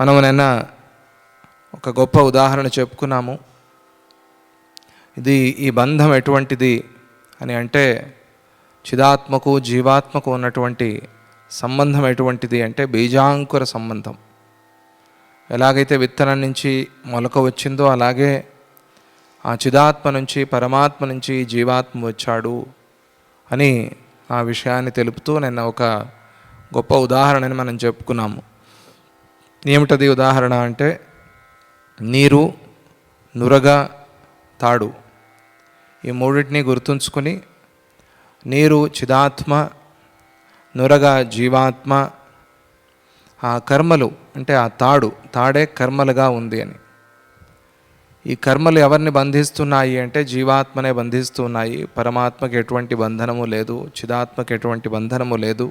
మనం నిన్న ఒక గొప్ప ఉదాహరణ చెప్పుకున్నాము. ఈ బంధం ఎటువంటిది అని అంటే, చిదాత్మకు జీవాత్మకు ఉన్నటువంటి సంబంధం ఎటువంటిది అంటే బీజాంకుర సంబంధం. ఎలాగైతే విత్తనం నుంచి మొలక వచ్చిందో అలాగే ఆ చిదాత్మ నుంచి పరమాత్మ నుంచి జీవాత్మ వచ్చాడు అని ఆ విషయాన్ని తెలుపుతూ నిన్న ఒక గొప్ప ఉదాహరణని మనం చెప్పుకున్నాము. ఏమిటది ఉదాహరణ అంటే, నీరు, నురగ, తాడు, ఈ మూడింటిని గుర్తుంచుకొని నీరు చిదాత్మ, నురగ జీవాత్మ, ఆ కర్మలు అంటే ఆ తాడే కర్మలుగా ఉంది అని. ఈ కర్మలు ఎవరిని బంధిస్తున్నాయి అంటే జీవాత్మనే బంధిస్తున్నాయి. పరమాత్మకి ఎటువంటి బంధనము లేదు, చిదాత్మకి ఎటువంటి బంధనము లేదు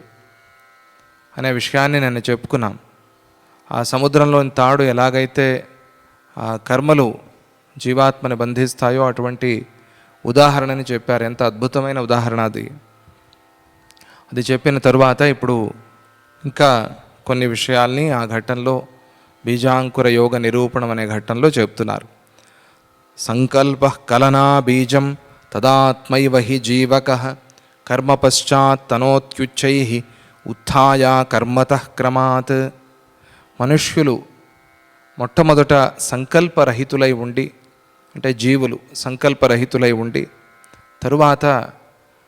అనే విషయాన్ని నేను చెప్పుకున్నాం. ఆ సముద్రంలోని తాడు ఎలాగైతే ఆ కర్మలు జీవాత్మని బంధిస్తాయో అటువంటి ఉదాహరణని చెప్పారు. ఎంత అద్భుతమైన ఉదాహరణ అది చెప్పిన తరువాత ఇప్పుడు ఇంకా కొన్ని విషయాల్ని ఆ ఘట్టంలో బీజాంకుర యోగ నిరూపణం అనే ఘట్టంలో చెప్తున్నారు. సంకల్ప కలనా బీజం తదాత్మైవ హి జీవకః కర్మ పశ్చాత్ తనోత్యుచ్చై ఉత్థాయ కర్మతః క్రమాత్. మనుష్యులు మొట్టమొదట సంకల్పరహితులై ఉండి, అంటే జీవులు సంకల్పరహితులై ఉండి తరువాత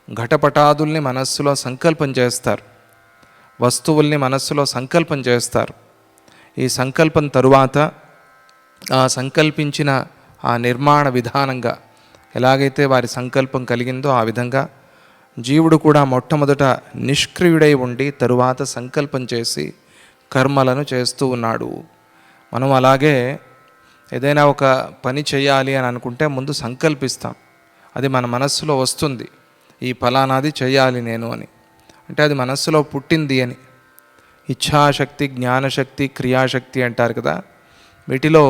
ఘటపటాదుల్ని మనస్సులో సంకల్పం చేస్తారు, వస్తువుల్ని మనస్సులో సంకల్పం చేస్తారు. ఈ సంకల్పం తరువాత ఆ సంకల్పించిన ఆ నిర్మాణ విధానంగా ఎలాగైతే వారి సంకల్పం కలిగిందో ఆ విధంగా జీవుడు కూడా మొట్టమొదట నిష్క్రియుడై ఉండి తరువాత సంకల్పం చేసి కర్మలను చేస్తూ ఉన్నాడు. మనం అలాగే ఏదైనా ఒక పని చేయాలి అని అనుకుంటే ముందు సంకల్పిస్తాం, అది మన మనస్సులో వస్తుంది, ఈ ఫలానాది చేయాలి నేను అని. అంటే అది మనస్సులో పుట్టింది అని. ఇచ్ఛాశక్తి, జ్ఞానశక్తి, క్రియాశక్తి అంటారు కదా, వీటిలో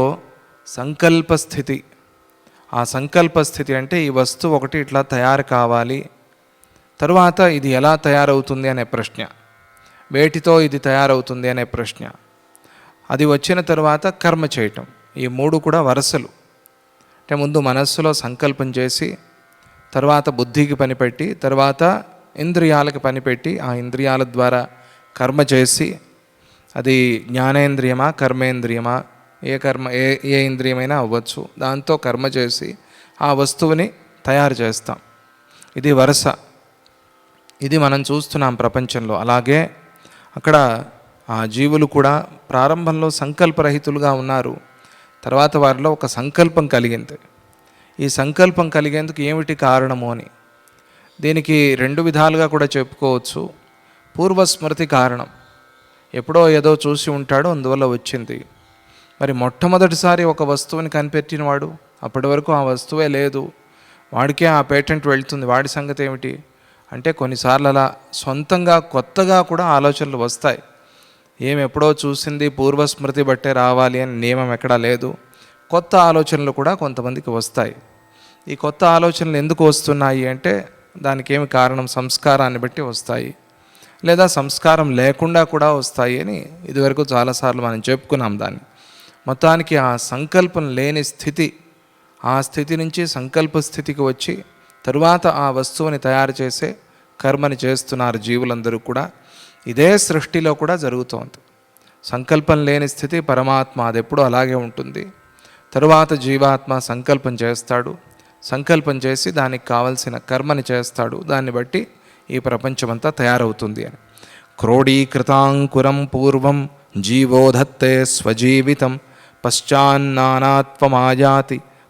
సంకల్పస్థితి, ఆ సంకల్పస్థితి అంటే ఈ వస్తువు ఒకటి ఇట్లా తయారు కావాలి, తరువాత ఇది ఎలా తయారవుతుంది అనే ప్రశ్న, వేటితో ఇది తయారవుతుంది అనే ప్రశ్న, అది వచ్చిన తరువాత కర్మ చేయటం. ఈ మూడు కూడా వరుసలు. అంటే ముందు మనస్సులో సంకల్పం చేసి తర్వాత బుద్ధికి పనిపెట్టి తర్వాత ఇంద్రియాలకు పనిపెట్టి ఆ ఇంద్రియాల ద్వారా కర్మ చేసి, అది జ్ఞానేంద్రియమా కర్మేంద్రియమా ఏ ఇంద్రియమైనా అవ్వచ్చు, దాంతో కర్మ చేసి ఆ వస్తువుని తయారు చేస్తాం. ఇది వరుస. ఇది మనం చూస్తున్నాం ప్రపంచంలో. అలాగే అక్కడ ఆ జీవులు కూడా ప్రారంభంలో సంకల్పరహితులుగా ఉన్నారు. తర్వాత వారిలో ఒక సంకల్పం కలిగింది. ఈ సంకల్పం కలిగేందుకు ఏమిటి కారణము అని దీనికి రెండు విధాలుగా కూడా చెప్పుకోవచ్చు. పూర్వస్మృతి కారణం, ఎప్పుడో ఏదో చూసి ఉంటాడు అందువల్ల వచ్చింది. మరి మొట్టమొదటిసారి ఒక వస్తువుని కనిపెట్టినవాడు, అప్పటి వరకు ఆ వస్తువే లేదు, వాడికే ఆ పేటెంట్ వెళ్తుంది, వాడి సంగతి ఏమిటి అంటే కొన్నిసార్లు అలా సొంతంగా కొత్తగా కూడా ఆలోచనలు వస్తాయి. ఎప్పుడో చూసింది పూర్వస్మృతి బట్టే రావాలి అని నియమం ఎక్కడా లేదు. కొత్త ఆలోచనలు కూడా కొంతమందికి వస్తాయి. ఈ కొత్త ఆలోచనలు ఎందుకు వస్తున్నాయి అంటే దానికి ఏమి కారణం, సంస్కారాన్ని బట్టి వస్తాయి, లేదా సంస్కారం లేకుండా కూడా వస్తాయి అని ఇదివరకు చాలాసార్లు మనం చెప్పుకున్నాం దాన్ని. మొత్తానికి ఆ సంకల్పం లేని స్థితి, ఆ స్థితి నుంచి సంకల్ప స్థితికి వచ్చి తరువాత ఆ వస్తువుని తయారు చేసే కర్మని చేస్తున్నారు జీవులందరూ కూడా. ఇదే సృష్టిలో కూడా జరుగుతోంది. సంకల్పం లేని స్థితి పరమాత్మ, అది ఎప్పుడూ అలాగే ఉంటుంది. తరువాత జీవాత్మ సంకల్పం చేస్తాడు, సంకల్పం చేసి దానికి కావలసిన కర్మని చేస్తాడు, దాన్ని బట్టి ఈ ప్రపంచమంతా తయారవుతుంది అని. క్రోడీకృతాంకురం పూర్వం జీవోధత్తే స్వజీవితం పశ్చాన్నానాత్వమాయాతి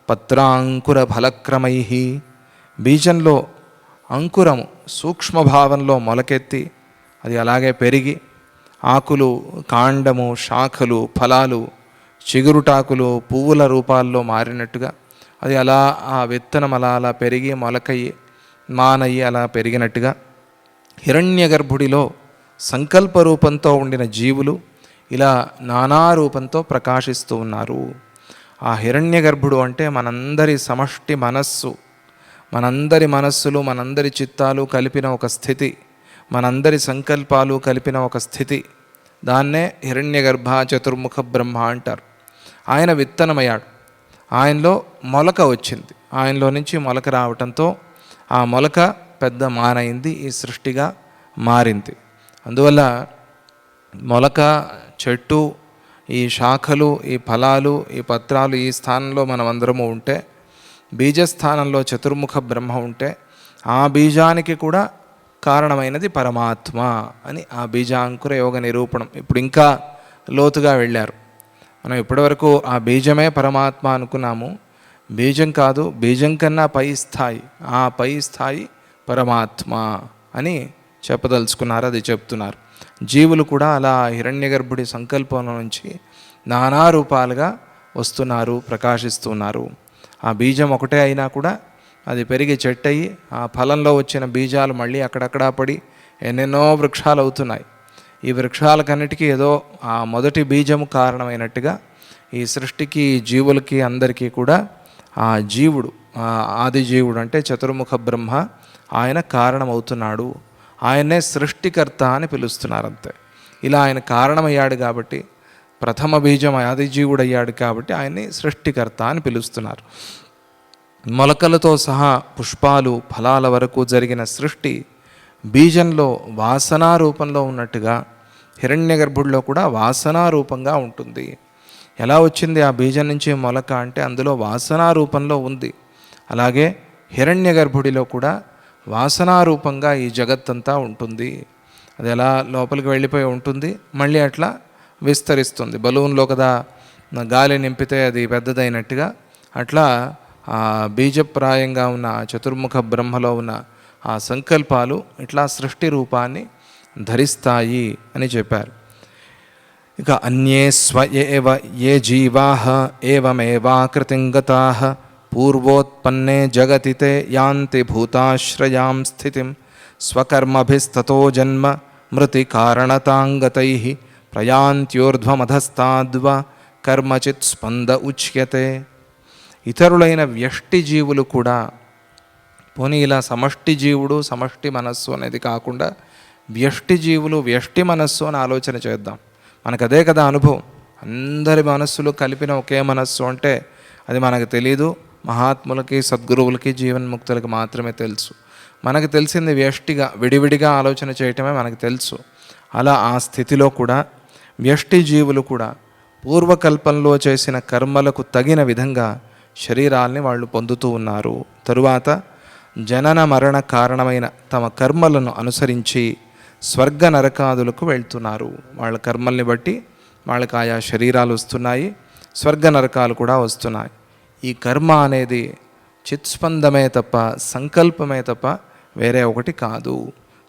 పత్రాంకుర ఫలక్రమై. బీజంలో అంకురము సూక్ష్మభావంలో మొలకెత్తి అది అలాగే పెరిగి ఆకులు, కాండము, శాఖలు, ఫలాలు, చిగురుటాకులు, పువ్వుల రూపాల్లో మారినట్టుగా అది అలా ఆ విత్తనం అలా పెరిగి మొలకయ్యి మానయ్యి అలా పెరిగినట్టుగా హిరణ్య గర్భుడిలో సంకల్ప రూపంతో ఉండిన జీవులు ఇలా నానా రూపంతో ప్రకాశిస్తూ ఉన్నారు. ఆ హిరణ్య గర్భుడు అంటే మనందరి సమష్టి మనస్సు, మనందరి మనస్సులు, మనందరి చిత్తాలు కలిపిన ఒక స్థితి, మనందరి సంకల్పాలు కలిపిన ఒక స్థితి. దాన్నే హిరణ్యగర్భ చతుర్ముఖ బ్రహ్మ అంటారు. ఆయన విత్తనమయ్యాడు, ఆయనలో మొలక వచ్చింది, ఆయనలో నుంచి మొలక రావటంతో ఆ మొలక పెద్ద మానైంది, ఈ సృష్టిగా మారింది. అందువల్ల మొలక, చెట్టు, ఈ శాఖలు, ఈ ఫలాలు, ఈ పత్రాలు, ఈ స్థానంలో మనం అందరము ఉంటే, బీజస్థానంలో చతుర్ముఖ బ్రహ్మ ఉంటే, ఆ బీజానికి కూడా కారణమైనది పరమాత్మ అని ఆ బీజాంకుర యోగ నిరూపణం. ఇప్పుడు ఇంకా లోతుగా వెళ్ళారు. మనం ఇప్పటివరకు ఆ బీజమే పరమాత్మ అనుకున్నాము. బీజం కాదు, బీజం కన్నా పై స్థాయి, ఆ పై స్థాయి పరమాత్మ అని చెప్పదలుచుకున్నారు, అది చెప్తున్నారు. జీవులు కూడా అలా హిరణ్యగర్భుడి సంకల్పం నుంచి నానా రూపాలుగా వస్తున్నారు, ప్రకాశిస్తున్నారు. ఆ బీజం ఒకటే అయినా కూడా అది పెరిగి చెట్టు అయ్యి ఆ ఫలంలో వచ్చిన బీజాలు మళ్ళీ అక్కడక్కడా పడి ఎన్నెన్నో వృక్షాలు అవుతున్నాయి. ఈ వృక్షాలకన్నిటికీ ఏదో ఆ మొదటి బీజము కారణమైనట్టుగా ఈ సృష్టికి, జీవులకి, అందరికీ కూడా ఆ జీవుడు, ఆది జీవుడు అంటే చతుర్ముఖ బ్రహ్మ, ఆయన కారణమవుతున్నాడు. ఆయన్నే సృష్టికర్త అని పిలుస్తున్నారు అంతే. ఇలా ఆయన కారణమయ్యాడు కాబట్టి, ప్రథమ బీజం ఆది జీవుడు అయ్యాడు కాబట్టి ఆయన్ని సృష్టికర్త అని పిలుస్తున్నారు. మొలకలతో సహా పుష్పాలు, ఫలాల వరకు జరిగిన సృష్టి బీజంలో వాసనా రూపంలో ఉన్నట్టుగా హిరణ్యగర్భుడిలో కూడా వాసనా రూపంగా ఉంటుంది. ఎలా వచ్చింది ఆ బీజం నుంచి మొలక అంటే అందులో వాసనా రూపంలో ఉంది. అలాగే హిరణ్యగర్భుడిలో కూడా వాసనా రూపంగా ఈ జగత్తంతా ఉంటుంది. అది ఎలా లోపలికి వెళ్ళిపోయి ఉంటుంది, మళ్ళీ అట్లా విస్తరిస్తుంది. బలూన్లో కదా గాలి నింపితే అది పెద్దదైనట్టుగా అట్లా ఆ బీజప్రాయంగా ఉన్న చతుర్ముఖ బ్రహ్మలో ఉన్న ఆ సంకల్పాలు ఇట్లా సృష్టి రూపాన్ని ధరిస్తాయి అని చెప్పారు. ఇక అన్యే స్వయేవ ఏ జీవాః ఏవమేవాకృతిం గతాః పూర్వోత్పన్నే జగతితే యాంతి భూతాశ్రయాం స్థితిం స్వకర్మభిస్తతో జన్మ మృతి కారణతాంగతైః ప్రయాంత్యోర్ధ్వమధస్తాద్వ కర్మచిత్ స్పంద ఉచ్యతే. ఇతరులైన వ్యష్టి జీవులు కూడా, పోనీ ఇలా సమష్టి జీవుడు, సమష్టి మనస్సు అనేది కాకుండా వ్యష్టి జీవులు, వ్యష్టి మనస్సు అని ఆలోచన చేద్దాం. మనకు అదే కదా అనుభవం. అందరి మనస్సులు కలిపిన ఒకే మనస్సు అంటే అది మనకు తెలీదు. మహాత్ములకి, సద్గురువులకి, జీవన్ముక్తులకి మాత్రమే తెలుసు. మనకు తెలిసింది వ్యష్టిగా, విడివిడిగా ఆలోచన చేయటమే మనకు తెలుసు. అలా ఆ స్థితిలో కూడా వ్యష్టి జీవులు కూడా పూర్వకల్పంలో చేసిన కర్మలకు తగిన విధంగా శరీరాల్ని వాళ్ళు పొందుతూ ఉన్నారు. తరువాత జనన మరణ కారణమైన తమ కర్మలను అనుసరించి స్వర్గ నరకాదులకు వెళ్తున్నారు. వాళ్ళ కర్మల్ని బట్టి వాళ్ళకి ఆయా శరీరాలు వస్తున్నాయి, స్వర్గ నరకాలు కూడా వస్తున్నాయి. ఈ కర్మ అనేది చిత్స్పందమే తప్ప, సంకల్పమే తప్ప వేరే ఒకటి కాదు.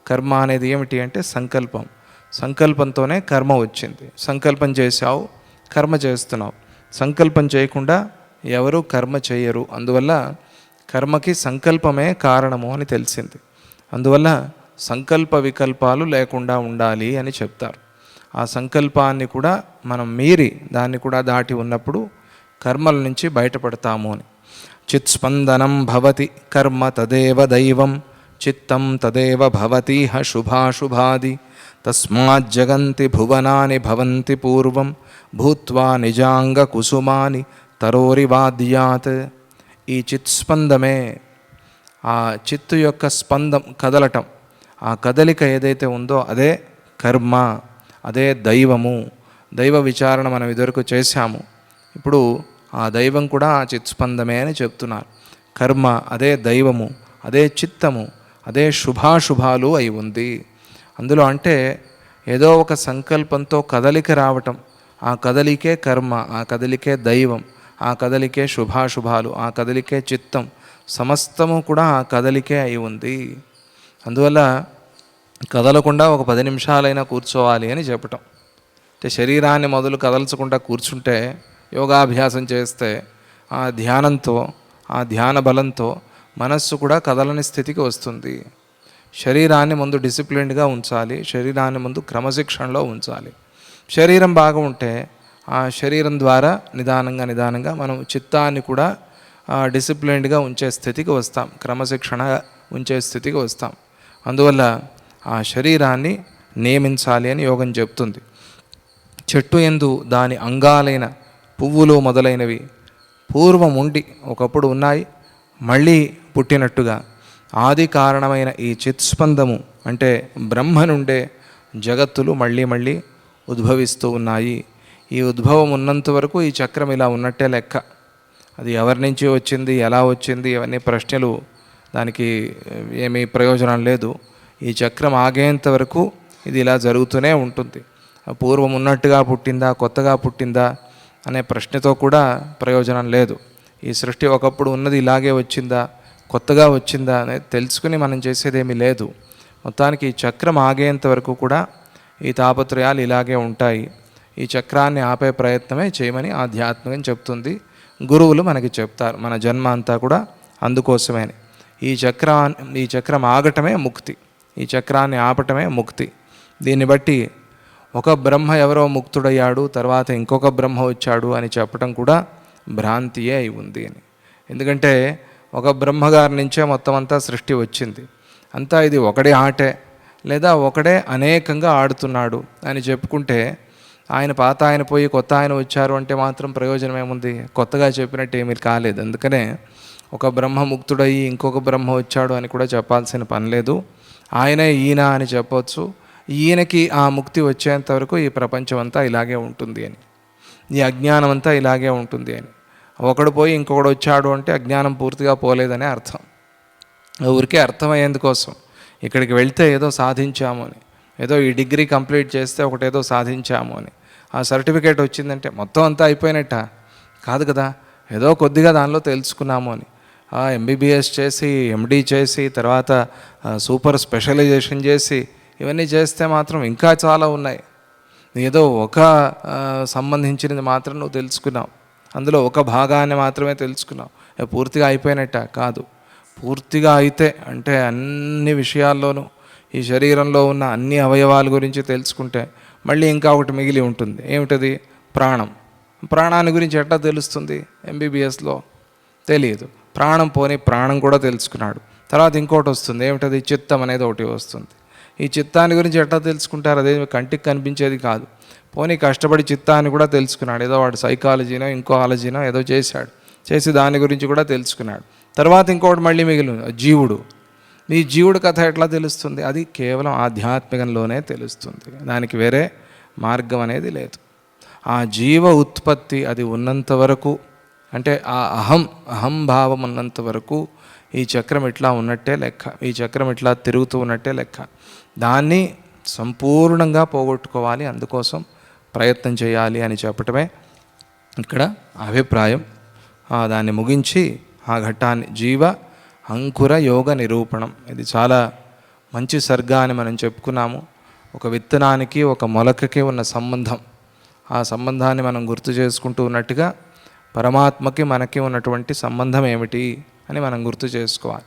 కర్మ అనేది ఏమిటి అంటే సంకల్పం. సంకల్పంతోనే కర్మ వచ్చింది. సంకల్పం చేశావు, కర్మ చేస్తున్నావు. సంకల్పం చేయకుండా ఎవరు కర్మ చేయరు. అందువల్ల కర్మకి సంకల్పమే కారణము అని తెలిసింది. అందువల్ల సంకల్ప వికల్పాలు లేకుండా ఉండాలి అని చెప్తారు. ఆ సంకల్పాన్ని కూడా మనం మీరి దాన్ని కూడా దాటి ఉన్నప్పుడు కర్మల నుంచి బయటపడతాము అని. చిత్స్పందనం భవతి కర్మ తదేవ దైవం చిత్తం తదేవ భవతీహ శుభాశుభాది తస్మాజ్జగంతి భువనాని భవంతి పూర్వం భూత్వా నిజాంగ కుసుమాని తరోరివాద్యాత్. ఈ చిత్స్పందమే, ఆ చిత్తు యొక్క స్పందం, కదలటం, ఆ కదలిక ఏదైతే ఉందో అదే కర్మ, అదే దైవము. దైవ విచారణ మనం ఇదివరకు చేశాము. ఇప్పుడు ఆ దైవం కూడా ఆ చిత్స్పందమే అని చెప్తున్నారు. కర్మ అదే దైవము, అదే చిత్తము, అదే శుభాశుభాలు అయి ఉంది. అందులో అంటే ఏదో ఒక సంకల్పంతో కదలిక రావటం, ఆ కదలికే కర్మ, ఆ కదలికే దైవం, ఆ కదలికే శుభాశుభాలు, ఆ కదలికే చిత్తం, సమస్తము కూడా ఆ కదలికే అయి ఉంది. అందువల్ల కదలకుండా ఒక 10 నిమిషాలైనా కూర్చోవాలి అని చెప్పటం. అంటే శరీరాన్ని మొదలు కదల్చకుండా కూర్చుంటే, యోగాభ్యాసం చేస్తే ఆ ధ్యానంతో, ఆ ధ్యాన బలంతో మనస్సు కూడా కదలని స్థితికి వస్తుంది. శరీరాన్ని ముందు డిసిప్లిన్డ్గా ఉంచాలి, శరీరాన్ని ముందు క్రమశిక్షణలో ఉంచాలి. శరీరం బాగా ఉంటే ఆ శరీరం ద్వారా నిదానంగా మనం చిత్తాన్ని కూడా డిసిప్లిన్డ్గా ఉంచే స్థితికి వస్తాం, క్రమశిక్షణ ఉంచే స్థితికి వస్తాం. అందువల్ల ఆ శరీరాన్ని నియమించాలి అని యోగం చెప్తుంది. చెట్టు యందు దాని అంగాలైన పువ్వులు మొదలైనవి పూర్వం ఉండి ఒకప్పుడు ఉన్నాయి, మళ్ళీ పుట్టినట్టుగా ఆది కారణమైన ఈ చిత్స్పందము అంటే బ్రహ్మ నుండే జగత్తులు మళ్ళీ మళ్ళీ ఉద్భవిస్తూ ఉన్నాయి. ఈ ఉద్భవం ఉన్నంత వరకు ఈ చక్రం ఇలా ఉన్నట్టే లెక్క. అది ఎవరి నుంచి వచ్చింది, ఎలా వచ్చింది, ఇవన్నీ ప్రశ్నలు, దానికి ఏమీ ప్రయోజనం లేదు. ఈ చక్రం ఆగేంత వరకు ఇది ఇలా జరుగుతూనే ఉంటుంది. పూర్వం ఉన్నట్టుగా పుట్టిందా, కొత్తగా పుట్టిందా అనే ప్రశ్నతో కూడా ప్రయోజనం లేదు. ఈ సృష్టి ఒకప్పుడు ఉన్నది ఇలాగే వచ్చిందా, కొత్తగా వచ్చిందా అనేది తెలుసుకుని మనం చేసేదేమీ లేదు. మొత్తానికి ఈ చక్రం ఆగేంత వరకు కూడా ఈ తాపత్రయాలు ఇలాగే ఉంటాయి. ఈ చక్రాన్ని ఆపే ప్రయత్నమే చేయమని ఆధ్యాత్మికం చెప్తుంది. గురువులు మనకి చెప్తారు. మన జన్మ అంతా కూడా అందుకోసమే. ఈ చక్రం ఆగటమే ముక్తి, ఈ చక్రాన్ని ఆపటమే ముక్తి. దీన్ని బట్టి ఒక బ్రహ్మ ఎవరో ముక్తుడయ్యాడు, తర్వాత ఇంకొక బ్రహ్మ వచ్చాడు అని చెప్పడం కూడా భ్రాంతియే అయి ఉంది అని. ఎందుకంటే ఒక బ్రహ్మగారి నుంచే మొత్తం అంతా సృష్టి వచ్చింది. అంతా ఇది ఒకడే ఆటే, లేదా ఒకడే అనేకంగా ఆడుతున్నాడు అని చెప్పుకుంటే, ఆయన పాత ఆయన పోయి కొత్త ఆయన వచ్చారు అంటే మాత్రం ప్రయోజనం ఏముంది? కొత్తగా చెప్పినట్టు ఏమీ కాలేదు. అందుకనే ఒక బ్రహ్మ ముక్తుడయ్యి ఇంకొక బ్రహ్మ వచ్చాడు అని కూడా చెప్పాల్సిన పని లేదు. ఆయనే ఈయన అని చెప్పవచ్చు. ఈయనకి ఆ ముక్తి వచ్చేంత వరకు ఈ ప్రపంచం అంతా ఇలాగే ఉంటుంది అని, ఈ అజ్ఞానం అంతా ఇలాగే ఉంటుంది అని. ఒకడు పోయి ఇంకొకడు వచ్చాడు అంటే అజ్ఞానం పూర్తిగా పోలేదని అర్థం. ఊరికే అర్థమయ్యేందుకోసం ఇక్కడికి వెళ్తే ఏదో సాధించాము అని, ఏదో ఈ డిగ్రీ కంప్లీట్ చేస్తే ఒకటేదో సాధించాము అని, ఆ సర్టిఫికేట్ వచ్చిందంటే మొత్తం అంతా అయిపోయినట్ట కాదు కదా, ఏదో కొద్దిగా దానిలో తెలుసుకున్నాము అని. ఎంబీబీఎస్ చేసి, ఎండీ చేసి, తర్వాత సూపర్ స్పెషలైజేషన్ చేసి ఇవన్నీ చేస్తే మాత్రం ఇంకా చాలా ఉన్నాయి. ఏదో ఒక సంబంధించినది మాత్రం నువ్వు తెలుసుకున్నావు, అందులో ఒక భాగాన్ని మాత్రమే తెలుసుకున్నావు. పూర్తిగా అయిపోయినట్ట కాదు. పూర్తిగా అయితే అంటే అన్ని విషయాల్లోనూ ఈ శరీరంలో ఉన్న అన్ని అవయవాల గురించి తెలుసుకుంటే మళ్ళీ ఇంకా ఒకటి మిగిలి ఉంటుంది. ఏమిటది? ప్రాణం. ప్రాణాన్ని గురించి ఎట్లా తెలుస్తుంది? ఎంబీబీఎస్లో తెలియదు. ప్రాణం పోనీ ప్రాణం కూడా తెలుసుకున్నాడు. తర్వాత ఇంకోటి వస్తుంది. ఏమిటది? చిత్తం అనేది ఒకటి వస్తుంది. ఈ చిత్తాన్ని గురించి ఎట్లా తెలుసుకుంటారు? అదే కంటికి కనిపించేది కాదు. పోనీ కష్టపడి చిత్తాన్ని కూడా తెలుసుకున్నాడు. ఏదో వాడు సైకాలజీనో ఇంకో ఆలజీనో ఏదో చేశాడు, చేసి దాని గురించి కూడా తెలుసుకున్నాడు. తర్వాత ఇంకోటి మళ్ళీ మిగిలి జీవుడు. ఈ జీవుడు కథ ఎట్లా తెలుస్తుంది? అది కేవలం ఆధ్యాత్మికంలోనే తెలుస్తుంది. దానికి వేరే మార్గం అనేది లేదు. ఆ జీవ ఉత్పత్తి అది ఉన్నంత వరకు, అంటే ఆ అహంభావం ఉన్నంత వరకు ఈ చక్రం ఇట్లా ఉన్నట్టే లెక్క, ఈ చక్రం ఇట్లా తిరుగుతూ ఉన్నట్టే లెక్క. దాన్ని సంపూర్ణంగా పోగొట్టుకోవాలి, అందుకోసం ప్రయత్నం చేయాలి అని చెప్పటమే ఇక్కడ అభిప్రాయం. దాన్ని ముగించి ఆ ఘట్టాన్ని జీవ అంకుర యోగ నిరూపణం, ఇది చాలా మంచి సర్గా అని మనం చెప్పుకున్నాము. ఒక విత్తనానికి ఒక మొలకకి ఉన్న సంబంధం, ఆ సంబంధాన్ని మనం గుర్తు చేసుకుంటూ ఉన్నట్టుగా పరమాత్మకి మనకి ఉన్నటువంటి సంబంధం ఏమిటి అని మనం గుర్తు చేసుకోవాలి.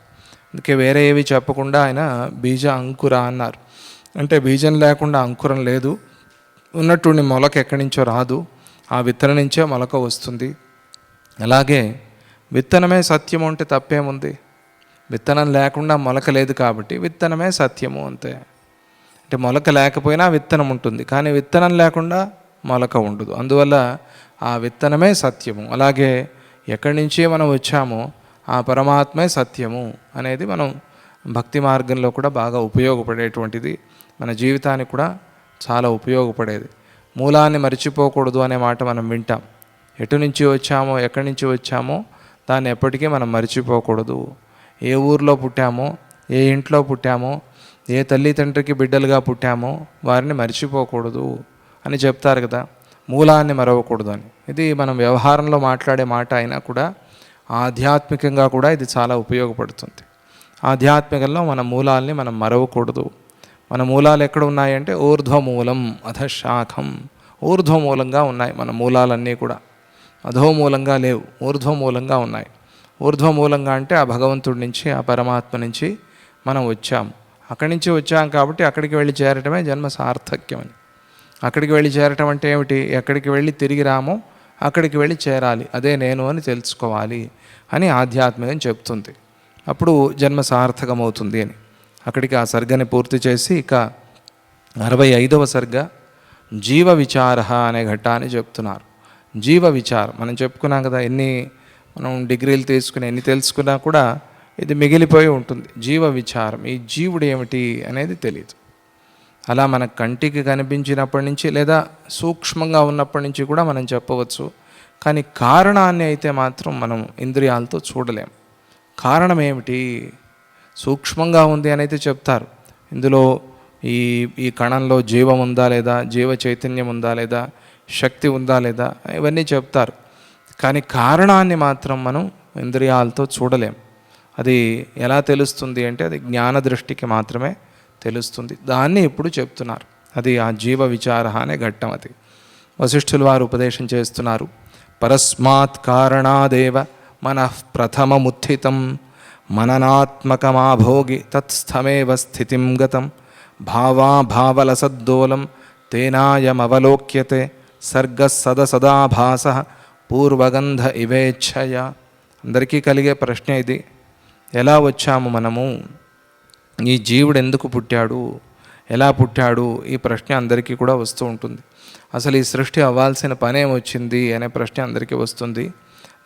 అందుకే వేరే ఏవి చెప్పకుండా ఆయన బీజ అంకుర అన్నారు. అంటే బీజం లేకుండా అంకురం లేదు, ఉన్నట్టుండి మొలక ఎక్కడి నుంచో రాదు, ఆ విత్తనం నుంచే మొలక వస్తుంది. అలాగే విత్తనమే సత్యము అంటే తప్పేముంది? విత్తనం లేకుండా మొలక లేదు కాబట్టి విత్తనమే సత్యము అంతే. అంటే మొలక లేకపోయినా విత్తనం ఉంటుంది, కానీ విత్తనం లేకుండా మొలక ఉండదు. అందువల్ల ఆ విత్తనమే సత్యము. అలాగే ఎక్కడి నుంచి మనం వచ్చామో ఆ పరమాత్మే సత్యము అనేది మనం భక్తి మార్గంలో కూడా బాగా ఉపయోగపడేటువంటిది, మన జీవితానికి కూడా చాలా ఉపయోగపడేది. మూలాన్ని మర్చిపోకూడదు అనే మాట మనం వింటాం. ఎటు నుంచి వచ్చామో, ఎక్కడి నుంచి వచ్చామో దాన్ని ఎప్పటికీ మనం మర్చిపోకూడదు. ఏ ఊరిలో పుట్టామో, ఏ ఇంట్లో పుట్టామో, ఏ తల్లిదండ్రికి బిడ్డలుగా పుట్టామో వారిని మర్చిపోకూడదు అని చెప్తారు కదా, మూలాన్ని మరవకూడదు అని. ఇది మనం వ్యవహారంలో మాట్లాడే మాట అయినా కూడా ఆధ్యాత్మికంగా కూడా ఇది చాలా ఉపయోగపడుతుంది. ఆధ్యాత్మికంలో మన మూలాల్ని మనం మరవకూడదు. మన మూలాలు ఎక్కడ ఉన్నాయంటే ఊర్ధ్వమూలం అధశాఖం, ఊర్ధ్వమూలంగా ఉన్నాయి మన మూలాలన్నీ కూడా, అధోమూలంగా లేవు, ఊర్ధ్వమూలంగా ఉన్నాయి. ఊర్ధ్వమూలంగా అంటే ఆ భగవంతుడి నుంచి, ఆ పరమాత్మ నుంచి మనం వచ్చాము. అక్కడి నుంచి వచ్చాం కాబట్టి అక్కడికి వెళ్ళి చేరటమే జన్మ సార్థక్యం అని. అక్కడికి వెళ్ళి చేరటం అంటే ఏమిటి? ఎక్కడికి వెళ్ళి తిరిగి రామో అక్కడికి వెళ్ళి చేరాలి, అదే నేను అని తెలుసుకోవాలి అని ఆధ్యాత్మికం చెప్తుంది. అప్పుడు జన్మ సార్థకమవుతుంది అని. అక్కడికి ఆ సర్గని పూర్తి చేసి ఇక 65వ సర్గ జీవ విచార అనే ఘట్టాన్ని చెప్తున్నారు. జీవ విచారం మనం చెప్పుకున్నాం కదా, మనం డిగ్రీలు తీసుకుని ఎన్ని తెలుసుకున్నా కూడా ఇది మిగిలిపోయి ఉంటుంది. జీవ విచారం, ఈ జీవుడు ఏమిటి అనేది తెలియదు. అలా మన కంటికి కనిపించినప్పటి నుంచి లేదా సూక్ష్మంగా ఉన్నప్పటి నుంచి కూడా మనం చెప్పవచ్చు. కానీ కారణాన్ని అయితే మాత్రం మనం ఇంద్రియాలతో చూడలేం. కారణం ఏమిటి? సూక్ష్మంగా ఉంది అని అయితే చెప్తారు. ఇందులో ఈ కణంలో జీవం ఉందా లేదా, జీవ చైతన్యం ఉందా లేదా, శక్తి ఉందా లేదా, ఇవన్నీ చెప్తారు. కానీ కారణాన్ని మాత్రం మనం ఇంద్రియాలతో చూడలేం. అది ఎలా తెలుస్తుంది అంటే అది జ్ఞాన దృష్టికి మాత్రమే తెలుస్తుంది. దాన్ని ఇప్పుడు చెప్తున్నారు. అది ఆ జీవ విచార అనే ఘట్టం. అది వశిష్ఠులు వారు ఉపదేశం చేస్తున్నారు. పరస్మాత్ కారణాదేవ మనః ప్రథమముత్థితం మననాత్మకమాభోగి తత్స్థమేవ స్థితిం గతం భావాభావలసద్దోలం తేనాయమవలోక్యతే సర్గసదసదాభాస పూర్వగంధ ఇవేచ్ఛయ. అందరికీ కలిగే ప్రశ్న ఇది. ఎలా వచ్చాము మనము? ఈ జీవుడు ఎందుకు పుట్టాడు, ఎలా పుట్టాడు, ఈ ప్రశ్న అందరికీ కూడా వస్తూ ఉంటుంది. అసలు ఈ సృష్టి అవ్వాల్సిన పని ఏమొచ్చింది అనే ప్రశ్న అందరికీ వస్తుంది.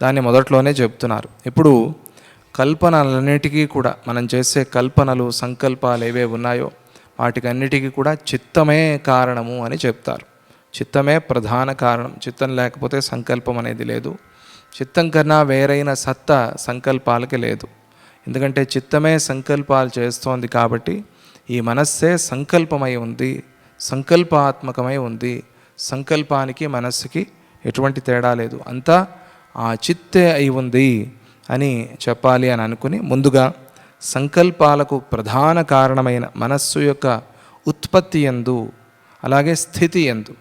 దాన్ని మొదట్లోనే చెప్తున్నారు. ఇప్పుడు కల్పనలన్నిటికీ కూడా మనం చేసే కల్పనలు, సంకల్పాలు ఏవే ఉన్నాయో వాటికన్నిటికీ కూడా చిత్తమే కారణము అని చెప్తారు. చిత్తమే ప్రధాన కారణం. చిత్తం లేకపోతే సంకల్పం అనేది లేదు. చిత్తం కన్నా వేరైన సత్తా సంకల్పాలకి లేదు. ఎందుకంటే చిత్తమే సంకల్పాలు చేస్తోంది కాబట్టి ఈ మనస్సే సంకల్పమై ఉంది, సంకల్పాత్మకమై ఉంది. సంకల్పానికి మనస్సుకి ఎటువంటి తేడా లేదు. అంతా ఆ చిత్తే అయి ఉంది అని చెప్పాలి అని అనుకుని ముందుగా సంకల్పాలకు ప్రధాన కారణమైన మనస్సు యొక్క ఉత్పత్తి యందు, అలాగే స్థితి యందు,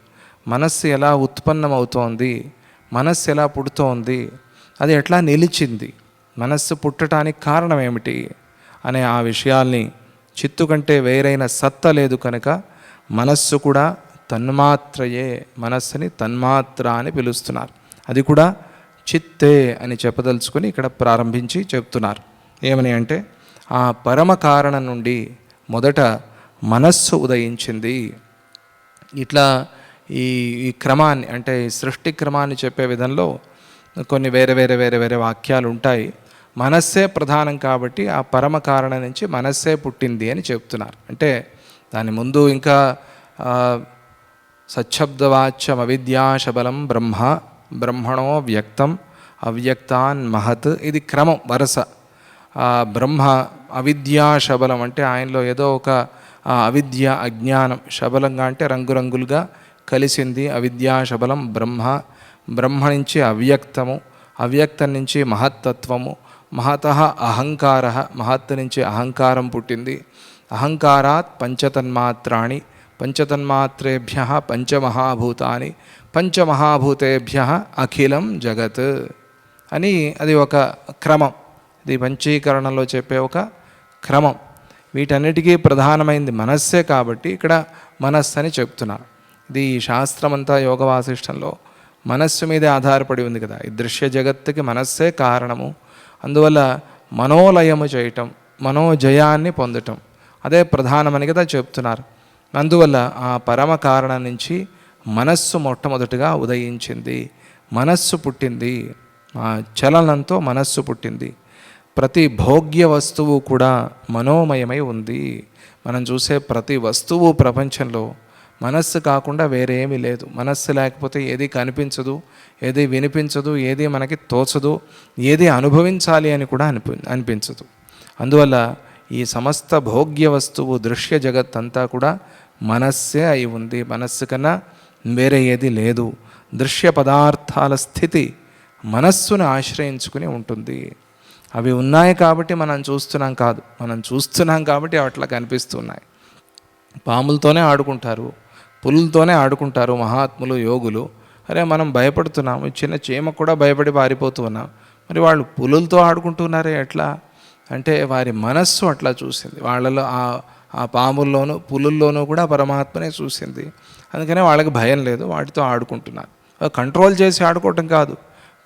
మనస్సు ఎలా ఉత్పన్నమవుతోంది, మనస్సు ఎలా పుడుతోంది, అది ఎట్లా నిలిచింది, మనస్సు పుట్టడానికి కారణం ఏమిటి అనే ఆ విషయాల్ని, చిత్తు కంటే వేరైన సత్త లేదు కనుక మనస్సు కూడా తన్మాత్రయే, మనస్సుని తన్మాత్ర అని పిలుస్తున్నారు. అది కూడా చిత్తే అని చెప్పదలుచుకొని ఇక్కడ ప్రారంభించి చెప్తున్నారు. ఏమని అంటే ఆ పరమ కారణం నుండి మొదట మనస్సు ఉదయించింది. ఇట్లా ఈ క్రమాన్ని అంటే ఈ సృష్టి క్రమాన్ని చెప్పే విధంలో కొన్ని వేరే వేరే వేరే వేరే వాక్యాలు ఉంటాయి. మనస్సే ప్రధానం కాబట్టి ఆ పరమ కారణం నుంచి మనస్సే పుట్టింది అని చెప్తున్నారు. అంటే దాని ముందు ఇంకా సచ్చబ్దవాచ్యం అవిద్యాశబలం బ్రహ్మ బ్రహ్మణో వ్యక్తం అవ్యక్తాన్ మహత్, ఇది క్రమం, వరస. బ్రహ్మ అవిద్యాశబలం అంటే ఆయనలో ఏదో ఒక అవిద్య, అజ్ఞానం, శబలంగా అంటే రంగురంగులుగా కలిసింది. అవిద్యాశబలం బ్రహ్మ, బ్రహ్మ నుంచి అవ్యక్తము, అవ్యక్తం నుంచి మహత్తత్వము, మహతః అహంకార, మహత్ నుంచి అహంకారం పుట్టింది. అహంకారాత్ పంచతన్మాత్రాణి, పంచతన్మాత్రేభ్య పంచమహాభూతాని, పంచమహాభూతేభ్య అఖిలం జగత్ అని అది ఒక క్రమం. ఇది పంచీకరణలో చెప్పే ఒక క్రమం. వీటన్నిటికీ ప్రధానమైంది మనస్సే కాబట్టి ఇక్కడ మనస్సు అని చెప్తున్నారు. ఇది శాస్త్రమంతా యోగ వాసిష్టంలో మనస్సు మీదే ఆధారపడి ఉంది కదా. ఈ దృశ్య జగత్తుకి మనస్సే కారణము. అందువల్ల మనోలయము చేయటం, మనోజయాన్ని పొందటం అదే ప్రధానమని కదా చెప్తున్నారు. అందువల్ల ఆ పరమ కారణం నుంచి మనస్సు మొట్టమొదటిగా ఉదయించింది, మనస్సు పుట్టింది. ఆ చలనంతో మనస్సు పుట్టింది. ప్రతి భోగ్య వస్తువు కూడా మనోమయమై ఉంది. మనం చూసే ప్రతి వస్తువు ప్రపంచంలో మనస్సు కాకుండా వేరే ఏమీ లేదు. మనస్సు లేకపోతే ఏది కనిపించదు, ఏది వినిపించదు, ఏది మనకి తోచదు, ఏది అనుభవించాలి అని కూడా అనిపించదు. అందువల్ల ఈ సమస్త భోగ్య వస్తువు దృశ్య జగత్తంతా కూడా మనస్సే అయి ఉంది. మనస్సు కన్నా వేరే ఏది లేదు. దృశ్య పదార్థాల స్థితి మనస్సును ఆశ్రయించుకుని ఉంటుంది. అవి ఉన్నాయి కాబట్టి మనం చూస్తున్నాం కాదు, మనం చూస్తున్నాం కాబట్టి అట్లా కనిపిస్తున్నాయి. పాములతోనే ఆడుకుంటారు, పులులతోనే ఆడుకుంటారు మహాత్ములు, యోగులు. అరే మనం భయపడుతున్నాము, చిన్న చీమ కూడా భయపడి పారిపోతూ ఉన్నాం, మరి వాళ్ళు పులులతో ఆడుకుంటున్నారే ఎట్లా అంటే వారి మనస్సు అట్లా చూసింది. వాళ్ళలో ఆ పాముల్లోనూ పులుల్లోనూ కూడా పరమాత్మనే చూసింది. అందుకనే వాళ్ళకి భయం లేదు, వాటితో ఆడుకుంటున్నారు. కంట్రోల్ చేసి ఆడుకోవటం కాదు,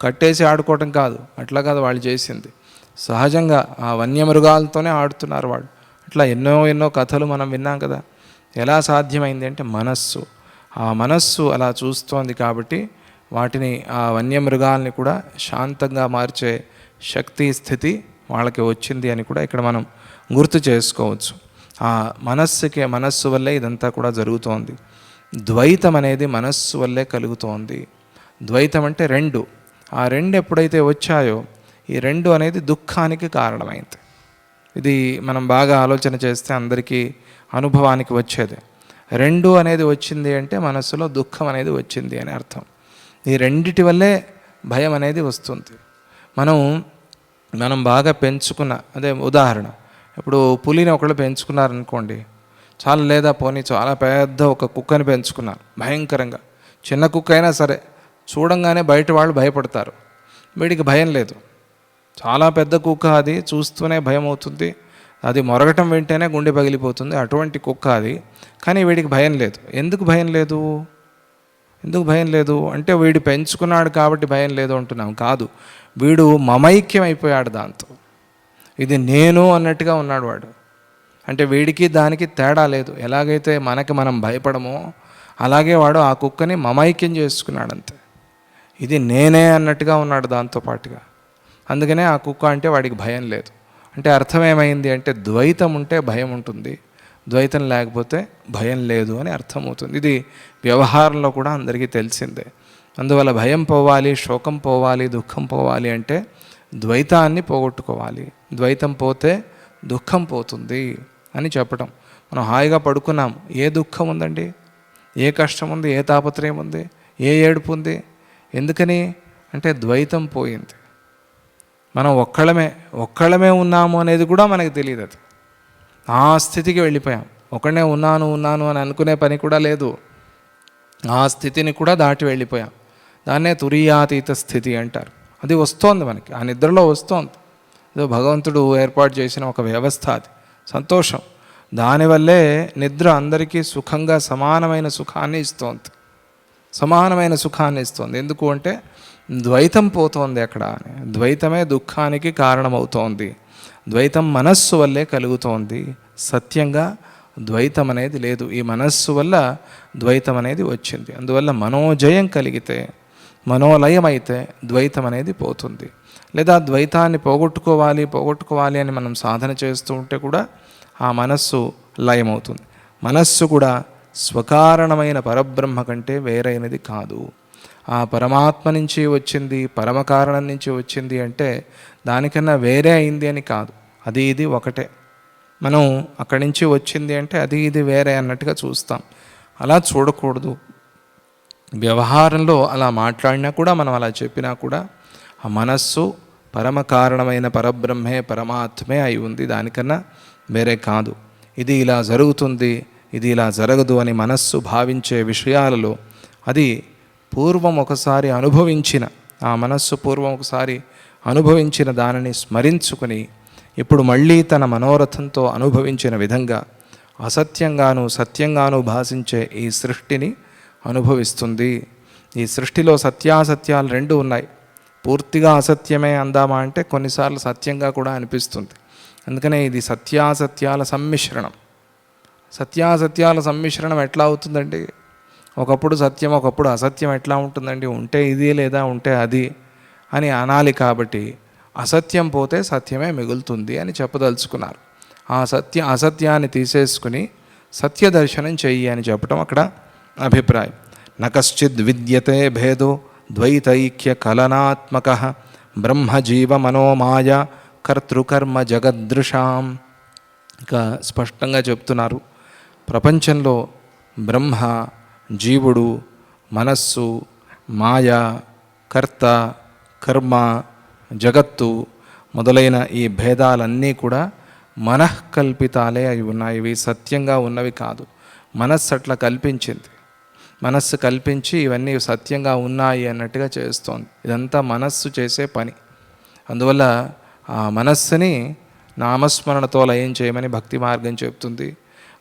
కట్టేసి ఆడుకోవటం కాదు, అట్లా కాదు వాళ్ళు చేసింది. సహజంగా ఆ వన్యమృగాలతోనే ఆడుతున్నారు వాళ్ళు. అట్లా ఎన్నో ఎన్నో కథలు మనం విన్నాం కదా. ఎలా సాధ్యమైంది అంటే మనస్సు, ఆ మనస్సు అలా చూస్తోంది కాబట్టి వాటిని ఆ వన్యమృగాల్ని కూడా శాంతంగా మార్చే శక్తి స్థితి వాళ్ళకి వచ్చింది అని కూడా ఇక్కడ మనం గుర్తు చేసుకోవచ్చు. ఆ మనస్సు వల్లే ఇదంతా కూడా జరుగుతోంది. ద్వైతం అనేది మనస్సు వల్లే కలుగుతోంది. ద్వైతం అంటే రెండు. ఆ రెండు ఎప్పుడైతే వచ్చాయో ఈ రెండు అనేది దుఃఖానికి కారణమైంది. ఇది మనం బాగా ఆలోచన చేస్తే అందరికీ అనుభవానికి వచ్చేది. రెండు అనేది వచ్చింది అంటే మనస్సులో దుఃఖం అనేది వచ్చింది అని అర్థం. ఈ రెండిటి వల్లే భయం అనేది వస్తుంది. మనం బాగా పెంచుకున్న అదే ఉదాహరణ, ఇప్పుడు పులిని ఒకళ్ళు పెంచుకున్నారనుకోండి, చాలా పెద్ద ఒక కుక్కని పెంచుకున్నారు భయంకరంగా. చిన్న కుక్క అయినా సరే చూడంగానే బయట వాళ్ళు భయపడతారు. వీడికి భయం లేదు. చాలా పెద్ద కుక్క, అది చూస్తూనే భయం అవుతుంది. అది మొరగటం వెంటనే గుండె పగిలిపోతుంది. అటువంటి కుక్క అది. కానీ వీడికి భయం లేదు. ఎందుకు భయం లేదు అంటే వీడు పెంచుకున్నాడు కాబట్టి భయం లేదు అంటున్నాం కాదు. వీడు మమైక్యం అయిపోయాడు దాంతో. ఇది నేను అన్నట్టుగా ఉన్నాడు వాడు. అంటే వీడికి దానికి తేడా లేదు. ఎలాగైతే మనం భయపడమో అలాగే వాడు ఆ కుక్కని మమైక్యం చేసుకున్నాడు అంతే. ఇది నేనే అన్నట్టుగా ఉన్నాడు దాంతో పాటుగా. అందుకనే ఆ కుక్క అంటే వాడికి భయం లేదు. అంటే అర్థం ఏమైంది అంటే ద్వైతం ఉంటే భయం ఉంటుంది, ద్వైతం లేకపోతే భయం లేదు అని అర్థమవుతుంది. ఇది వ్యవహారంలో కూడా అందరికీ తెలిసిందే. అందువల్ల భయం పోవాలి, శోకం పోవాలి, దుఃఖం పోవాలి అంటే ద్వైతాన్ని పోగొట్టుకోవాలి. ద్వైతం పోతే దుఃఖం పోతుంది అని చెప్పటం. మనం హాయిగా పడుకున్నాం, ఏ దుఃఖం ఉందండి, ఏ కష్టం ఉంది, ఏ తాపత్రయం ఉంది, ఏ ఏడుపు ఉంది? ఎందుకని అంటే ద్వైతం పోయింది. మనం ఒక్కళ్ళమే ఉన్నాము అనేది కూడా మనకు తెలియదు. అది ఆ స్థితికి వెళ్ళిపోయాం. ఒకనే ఉన్నాను అని అనుకునే పని కూడా లేదు. ఆ స్థితిని కూడా దాటి వెళ్ళిపోయాం. దాన్నే తురీయాతీత స్థితి అంటారు. అది వస్తోంది మనకి, ఆ నిద్రలో వస్తోంది. అదో భగవంతుడు ఏర్పాటు చేసిన ఒక వ్యవస్థ, అది సంతోషం. దానివల్లే నిద్ర అందరికీ సుఖంగా సమానమైన సుఖాన్ని ఇస్తోంది. ఎందుకు అంటే ద్వైతం పోతోంది అక్కడ. ద్వైతమే దుఃఖానికి కారణమవుతోంది. ద్వైతం మనస్సు వల్లే కలుగుతోంది. సత్యంగా ద్వైతం అనేది లేదు. ఈ మనస్సు వల్ల ద్వైతం అనేది వచ్చింది. అందువల్ల మనోజయం కలిగితే, మనోలయం అయితే ద్వైతం అనేది పోతుంది. లేదా ద్వైతాన్ని పోగొట్టుకోవాలి అని మనం సాధన చేస్తూ ఉంటే కూడా ఆ మనస్సు లయమవుతుంది. మనస్సు కూడా స్వకారణమైన పరబ్రహ్మ కంటే వేరైనది కాదు. ఆ పరమాత్మ నుంచి వచ్చింది, పరమకారణం నుంచి వచ్చింది అంటే దానికన్నా వేరే అయింది అని కాదు. అది ఇది ఒకటే. మనం అక్కడి నుంచి వచ్చింది అంటే అది ఇది వేరే అన్నట్టుగా చూస్తాం. అలా చూడకూడదు. వ్యవహారంలో అలా మాట్లాడినా కూడా, మనం అలా చెప్పినా కూడా ఆ మనస్సు పరమకారణమైన పరబ్రహ్మే, పరమాత్మే అయి ఉంది, దానికన్నా వేరే కాదు. ఇది ఇలా జరుగుతుంది, ఇది ఇలా జరగదు అని మనస్సు భావించే విషయాలలో అది పూర్వం ఒకసారి అనుభవించిన దానిని స్మరించుకుని ఇప్పుడు మళ్ళీ తన మనోరథంతో అనుభవించిన విధంగా అసత్యంగాను సత్యంగాను భాషించే ఈ సృష్టిని అనుభవిస్తుంది. ఈ సృష్టిలో సత్యాసత్యాలు రెండు ఉన్నాయి. పూర్తిగా అసత్యమే అందామా అంటే కొన్నిసార్లు సత్యంగా కూడా అనిపిస్తుంది. అందుకనే ఇది సత్యాసత్యాల సమ్మిశ్రణం ఎట్లా అవుతుందండి? ఒకప్పుడు సత్యం, ఒకప్పుడు అసత్యం ఎట్లా ఉంటుందండి? ఉంటే ఇది లేదా ఉంటే అది అని అనాలి. కాబట్టి అసత్యం పోతే సత్యమే మిగులుతుంది అని చెప్పదలుచుకున్నారు. ఆ అసత్యాన్ని తీసేసుకుని సత్య దర్శనం చెయ్యి అని చెప్పడం అక్కడ అభిప్రాయం. నకశ్చిద్ విద్యతే భేదో ద్వైతైక్య కలనాత్మక బ్రహ్మజీవ మనోమాయ కర్తృకర్మ జగదృశాం. ఇంకా స్పష్టంగా చెప్తున్నారు, ప్రపంచంలో బ్రహ్మ, జీవుడు, మనస్సు, మాయ, కర్త, కర్మ, జగత్తు మొదలైన ఈ భేదాలన్నీ కూడా మనఃకల్పితాలే అయి ఉన్నాయి. ఇవి సత్యంగా ఉన్నవి కాదు. మనస్సు అట్లా కల్పించింది. మనస్సు కల్పించి ఇవన్నీ సత్యంగా ఉన్నాయి అన్నట్టుగా చేస్తోంది. ఇదంతా మనస్సు చేసే పని. అందువల్ల ఆ మనస్సుని నామస్మరణతో లయం చేయమని భక్తి మార్గం చెప్తుంది.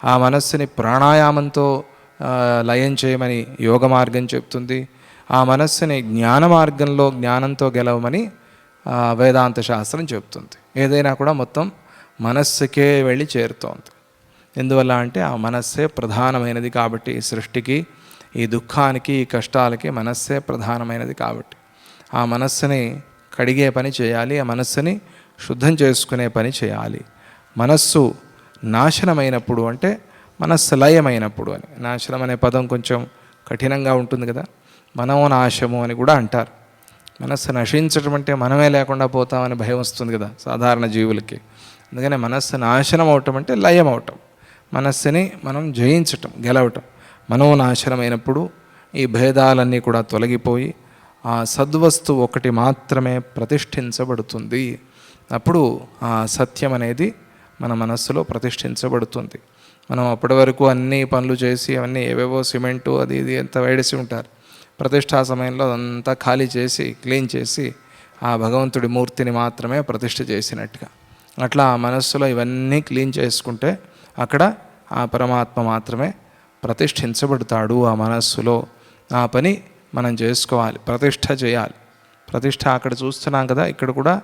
ఆ మనస్సుని ప్రాణాయామంతో లయం చేయమని యోగ మార్గం చెప్తుంది. ఆ మనస్సుని జ్ఞాన మార్గంలో జ్ఞానంతో గెలవమని వేదాంత శాస్త్రం చెప్తుంది. ఏదైనా కూడా మొత్తం మనస్సుకే వెళ్ళి చేరుతోంది. ఎందువల్ల అంటే ఆ మనస్సే ప్రధానమైనది కాబట్టి ఈ సృష్టికి, ఈ దుఃఖానికి, ఈ కష్టాలకి మనస్సే ప్రధానమైనది. కాబట్టి ఆ మనస్సుని కడిగే పని చేయాలి, ఆ మనస్సుని శుద్ధం చేసుకునే పని చేయాలి. మనస్సు నాశనమైనప్పుడు అంటే మనస్సు లయమైనప్పుడు అని. నాశనం అనే పదం కొంచెం కఠినంగా ఉంటుంది కదా. మనోనాశము అని కూడా అంటారు. మనస్సు నశించడం అంటే మనమే లేకుండా పోతామని భయం వస్తుంది కదా సాధారణ జీవులకి. అందుకనే మనస్సు నాశనం అవటం అంటే లయం అవటం, మనస్సుని మనం జయించటం, గెలవటం. మనోనాశనమైనప్పుడు ఈ భేదాలన్నీ కూడా తొలగిపోయి ఆ సద్వస్తువు ఒకటి మాత్రమే ప్రతిష్ఠించబడుతుంది. అప్పుడు ఆ సత్యం అనేది మన మనస్సులో ప్రతిష్ఠించబడుతుంది. మనం అప్పటి వరకు అన్ని పనులు చేసి అవన్నీ ఏవేవో సిమెంటు అది ఇది అంతా వేడేసి ఉంటారు. ప్రతిష్ఠా సమయంలో అదంతా ఖాళీ చేసి క్లీన్ చేసి ఆ భగవంతుడి మూర్తిని మాత్రమే ప్రతిష్ఠ చేసినట్టుగా అట్లా ఆ మనస్సులో ఇవన్నీ క్లీన్ చేసుకుంటే అక్కడ ఆ పరమాత్మ మాత్రమే ప్రతిష్ఠించబడతాడు. ఆ మనస్సులో ఆ పని మనం చేసుకోవాలి, ప్రతిష్ఠ చేయాలి. ప్రతిష్ఠ అక్కడ చూస్తున్నాం కదా, ఇక్కడ కూడా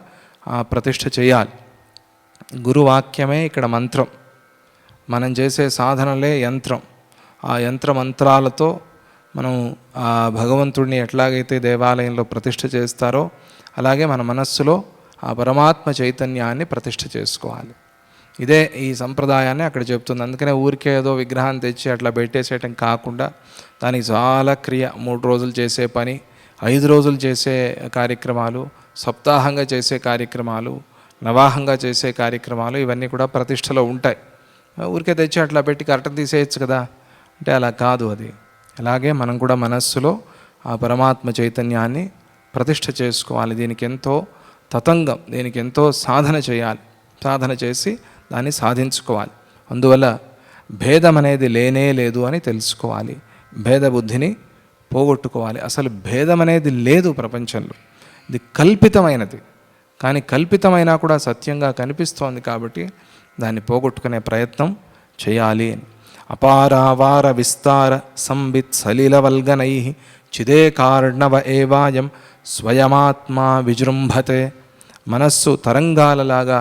ఆ ప్రతిష్ఠ చేయాలి. గురువాక్యమే ఇక్కడ మంత్రం, మనం చేసే సాధనలే యంత్రం. ఆ యంత్ర మంత్రాలతో మనం ఆ భగవంతుడిని ఎట్లాగైతే దేవాలయంలో ప్రతిష్ఠ చేస్తారో అలాగే మన మనస్సులో ఆ పరమాత్మ చైతన్యాన్ని ప్రతిష్ఠ చేసుకోవాలి. ఇదే ఈ సంప్రదాయాన్ని అక్కడ చెప్తుంది. అందుకనే ఊరికే ఏదో విగ్రహాన్ని తెచ్చి అట్లా పెట్టేసేయటం కాకుండా దానికి చాలా క్రియ, 3 రోజులు చేసే పని, 5 రోజులు చేసే కార్యక్రమాలు, సప్తాహంగా చేసే కార్యక్రమాలు, నవాహంగా చేసే కార్యక్రమాలు ఇవన్నీ కూడా ప్రతిష్టలో ఉంటాయి. ఊరికే తెచ్చి అట్లా పెట్టి కరెక్ట్ తీసేయచ్చు కదా అంటే అలా కాదు. అది అలాగే మనం కూడా మనస్సులో ఆ పరమాత్మ చైతన్యాన్ని ప్రతిష్ఠ చేసుకోవాలి. దీనికి ఎంతో తతంగం, దీనికి ఎంతో సాధన చేయాలి. సాధన చేసి దాన్ని సాధించుకోవాలి. అందువల్ల భేదం అనేది లేనే లేదు అని తెలుసుకోవాలి. భేద బుద్ధిని పోగొట్టుకోవాలి. అసలు భేదం అనేది లేదు ప్రపంచంలో, ఇది కల్పితమైనది. కానీ కల్పితమైనా కూడా సత్యంగా కనిపిస్తోంది కాబట్టి దాన్ని పోగొట్టుకునే ప్రయత్నం చేయాలి. అపారావార విస్తార సంవిత్ సలిలవల్గనై చిదేకార్ణవ ఏవాయం స్వయమాత్మా విజృంభతే. మనస్సు తరంగాలలాగా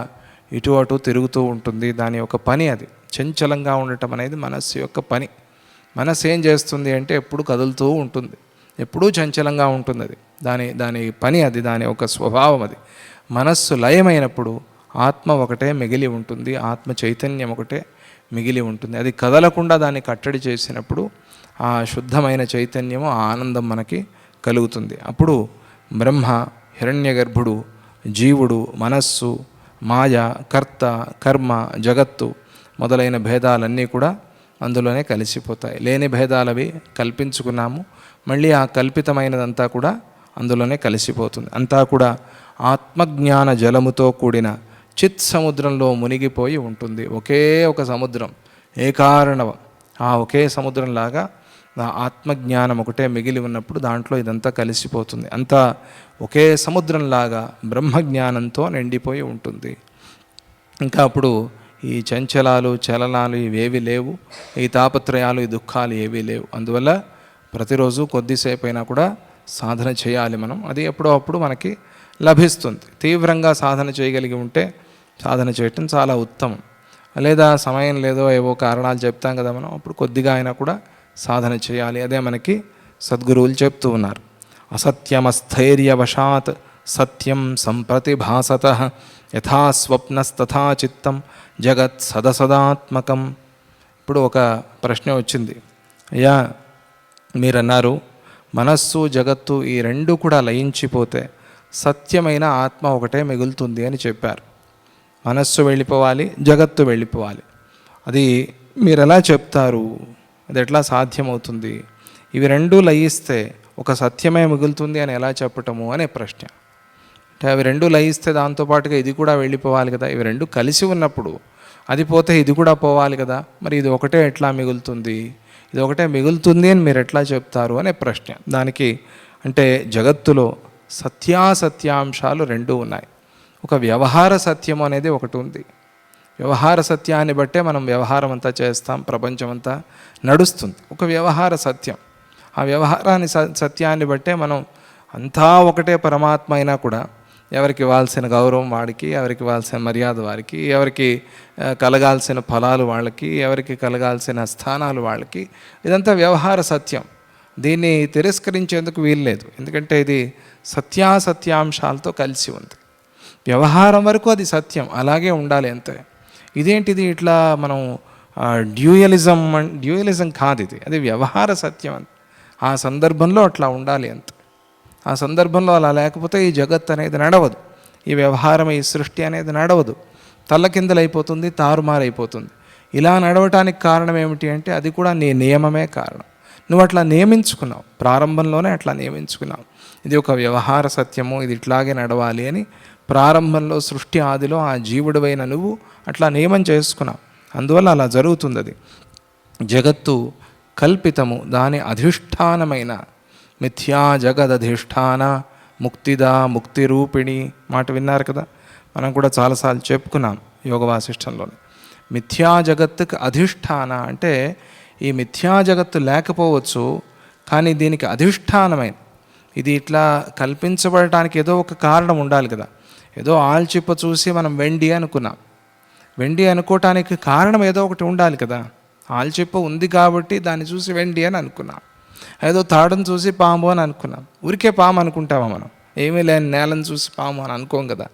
ఇటు అటు తిరుగుతూ ఉంటుంది. దాని యొక్క పని అది. చంచలంగా ఉండటం అనేది మనస్సు యొక్క పని. మనస్సు ఏం చేస్తుంది అంటే ఎప్పుడు కదులుతూ ఉంటుంది, ఎప్పుడూ చంచలంగా ఉంటుంది. అది దాని పని, అది దాని ఒక స్వభావం. అది మనస్సు లయమైనప్పుడు ఆత్మ ఒకటే మిగిలి ఉంటుంది, ఆత్మ చైతన్యం ఒకటే మిగిలి ఉంటుంది. అది కదలకుండా దాన్ని కట్టడి చేసినప్పుడు ఆ శుద్ధమైన చైతన్యము, ఆ ఆనందం మనకి కలుగుతుంది. అప్పుడు బ్రహ్మ, హిరణ్యగర్భుడు, జీవుడు, మనస్సు, మాయ, కర్త, కర్మ, జగత్తు మొదలైన భేదాలన్నీ కూడా అందులోనే కలిసిపోతాయి. లేని భేదాలవి కల్పించుకున్నాము, మళ్ళీ ఆ కల్పితమైనదంతా కూడా అందులోనే కలిసిపోతుంది. అంతా కూడా ఆత్మజ్ఞాన జలముతో కూడిన చిత్ సముద్రంలో మునిగిపోయి ఉంటుంది. ఒకే ఒక సముద్రం, ఏకారణవం. ఆ ఒకే సముద్రంలాగా ఆత్మజ్ఞానం ఒకటే మిగిలి ఉన్నప్పుడు దాంట్లో ఇదంతా కలిసిపోతుంది. అంతా ఒకే సముద్రంలాగా బ్రహ్మజ్ఞానంతో నిండిపోయి ఉంటుంది. ఇంకా అప్పుడు ఈ చంచలాలు, చలనాలు ఇవేవి లేవు, ఈ తాపత్రయాలు, ఈ దుఃఖాలు ఏవీ లేవు. అందువల్ల ప్రతిరోజు కొద్దిసేపు అయినా కూడా సాధన చేయాలి మనం. అది ఎప్పుడో అప్పుడు మనకి లభిస్తుంది. తీవ్రంగా సాధన చేయగలిగి ఉంటే సాధన చేయటం చాలా ఉత్తమం. లేదా సమయం లేదో ఏవో కారణాలు చెప్తాం కదా మనం, అప్పుడు కొద్దిగా అయినా కూడా సాధన చేయాలి. అదే మనకి సద్గురువులు చెప్తూ ఉన్నారు. అసత్యమస్థైర్యవశాత్ సత్యం సంప్రతిభాసతః యథా స్వప్నస్తథా చిత్తం జగత్ సదసదాత్మకం. ఇప్పుడు ఒక ప్రశ్న వచ్చింది. అయ్యా, మీరన్నారు మనస్సు, జగత్తు ఈ రెండు కూడా లయించిపోతే సత్యమైన ఆత్మ ఒకటే మిగులుతుంది అని చెప్పారు. మనస్సు వెళ్ళిపోవాలి, జగత్తు వెళ్ళిపోవాలి. అది మీరు ఎలా చెప్తారు? అది ఎట్లా సాధ్యమవుతుంది? ఇవి రెండూ లయిస్తే ఒక సత్యమే మిగులుతుంది అని ఎలా చెప్పటము అనే ప్రశ్న. అంటే అవి రెండు లయిస్తే దాంతోపాటుగా ఇది కూడా వెళ్ళిపోవాలి కదా. ఇవి రెండు కలిసి ఉన్నప్పుడు అది పోతే ఇది కూడా పోవాలి కదా. మరి ఇది ఒకటే ఎట్లా మిగులుతుంది? ఇది ఒకటే మిగులుతుంది అని మీరు ఎట్లా చెప్తారు అనే ప్రశ్న. దానికి అంటే జగత్తులో సత్యాసత్యాంశాలు రెండూ ఉన్నాయి. ఒక వ్యవహార సత్యం అనేది ఒకటి ఉంది. వ్యవహార సత్యాన్ని బట్టే మనం వ్యవహారం అంతా చేస్తాం, ప్రపంచం అంతా నడుస్తుంది. ఒక వ్యవహార సత్యం. ఆ వ్యవహారాన్ని సత్యాన్ని బట్టే మనం అంతా ఒకటే పరమాత్మ అయినా కూడా ఎవరికి ఇవ్వాల్సిన గౌరవం వాడికి, ఎవరికి ఇవ్వాల్సిన మర్యాద వారికి, ఎవరికి కలగాల్సిన ఫలాలు వాళ్ళకి, ఎవరికి కలగాల్సిన స్థానాలు వాళ్ళకి, ఇదంతా వ్యవహార సత్యం. దీన్ని తిరస్కరించేందుకు వీల్లేదు. ఎందుకంటే ఇది సత్యాసత్యాంశాలతో కలిసి ఉంది. వ్యవహారం వరకు అది సత్యం, అలాగే ఉండాలి అంతే. ఇదేంటిది ఇట్లా మనం డ్యూయలిజం కాదు ఇది, అది వ్యవహార సత్యం అంత. ఆ సందర్భంలో అట్లా ఉండాలి అంత. ఆ సందర్భంలో అలా లేకపోతే ఈ జగత్ అనేది నడవదు, ఈ వ్యవహారం, ఈ సృష్టి అనేది నడవదు, తల్లకిందలైపోతుంది, తారుమారైపోతుంది. ఇలా నడవటానికి కారణం ఏమిటి అంటే అది కూడా నీ నియమమే కారణం. నువ్వు అట్లా నియమించుకున్నావు, ప్రారంభంలోనే అట్లా నియమించుకున్నావు. ఇది ఒక వ్యవహార సత్యము, ఇది ఇట్లాగే నడవాలి అని ప్రారంభంలో సృష్టి ఆదిలో ఆ జీవుడివైన నువ్వు అట్లా నియమం చేసుకున్నావు. అందువల్ల అలా జరుగుతుంది. అది జగత్తు కల్పితము, దాని అధిష్టానమైన మిథ్యా జగదధిష్టాన ముక్తిదా ముక్తి రూపిణి మాట విన్నారు కదా. మనం కూడా చాలాసార్లు చెప్పుకున్నాం యోగ వాసిష్టంలోనే. మిథ్యా జగత్తుకు అధిష్టాన అంటే ఈ మిథ్యా జగత్తు లేకపోవచ్చు, కానీ దీనికి అధిష్టానమైన, ఇది ఇట్లా కల్పించబడటానికి ఏదో ఒక కారణం ఉండాలి కదా. ఏదో ఆల్చిప్ప చూసి మనం వెండి అనుకున్నాం, వెండి అనుకోవటానికి కారణం ఏదో ఒకటి ఉండాలి కదా. ఆల్చిప్ప ఉంది కాబట్టి దాన్ని చూసి వెండి అని అనుకున్నాం. ఏదో తాడును చూసి పాము అని అనుకున్నాం. ఊరికే పాము అనుకుంటామా మనం? ఏమీ లేని నేలను చూసి పాము అని అనుకోం కదా.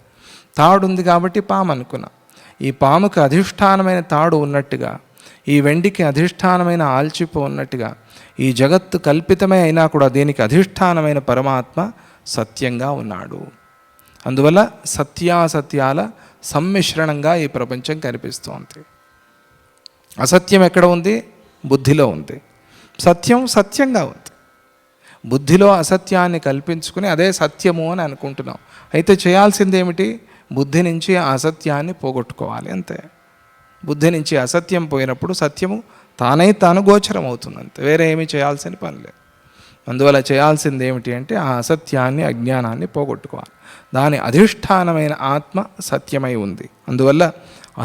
తాడు ఉంది కాబట్టి పాము అనుకున్నాం. ఈ పాముకి అధిష్టానమైన తాడు ఉన్నట్టుగా, ఈ వెండికి అధిష్టానమైన ఆల్చిప్ప ఉన్నట్టుగా, ఈ జగత్తు కల్పితమే అయినా కూడా దీనికి అధిష్టానమైన పరమాత్మ సత్యంగా ఉన్నాడు. అందువల్ల సత్యాసత్యాల సమ్మిశ్రణంగా ఈ ప్రపంచం కనిపిస్తోంది. అసత్యం ఎక్కడ ఉంది? బుద్ధిలో ఉంది. సత్యం సత్యంగా ఉంది. బుద్ధిలో అసత్యాన్ని కల్పించుకుని అదే సత్యము అని అనుకుంటున్నాం. అయితే చేయాల్సింది ఏమిటి? బుద్ధి నుంచి ఆ అసత్యాన్ని పోగొట్టుకోవాలి అంతే. బుద్ధి నుంచి అసత్యం పోయినప్పుడు సత్యము తాను గోచరం అవుతుంది అంతే. వేరే ఏమీ చేయాల్సిన పని లేదు. అందువల్ల చేయాల్సింది ఏమిటి అంటే ఆ అసత్యాన్ని, అజ్ఞానాన్ని పోగొట్టుకోవాలి. దాని అధిష్టానమైన ఆత్మ సత్యమై ఉంది. అందువల్ల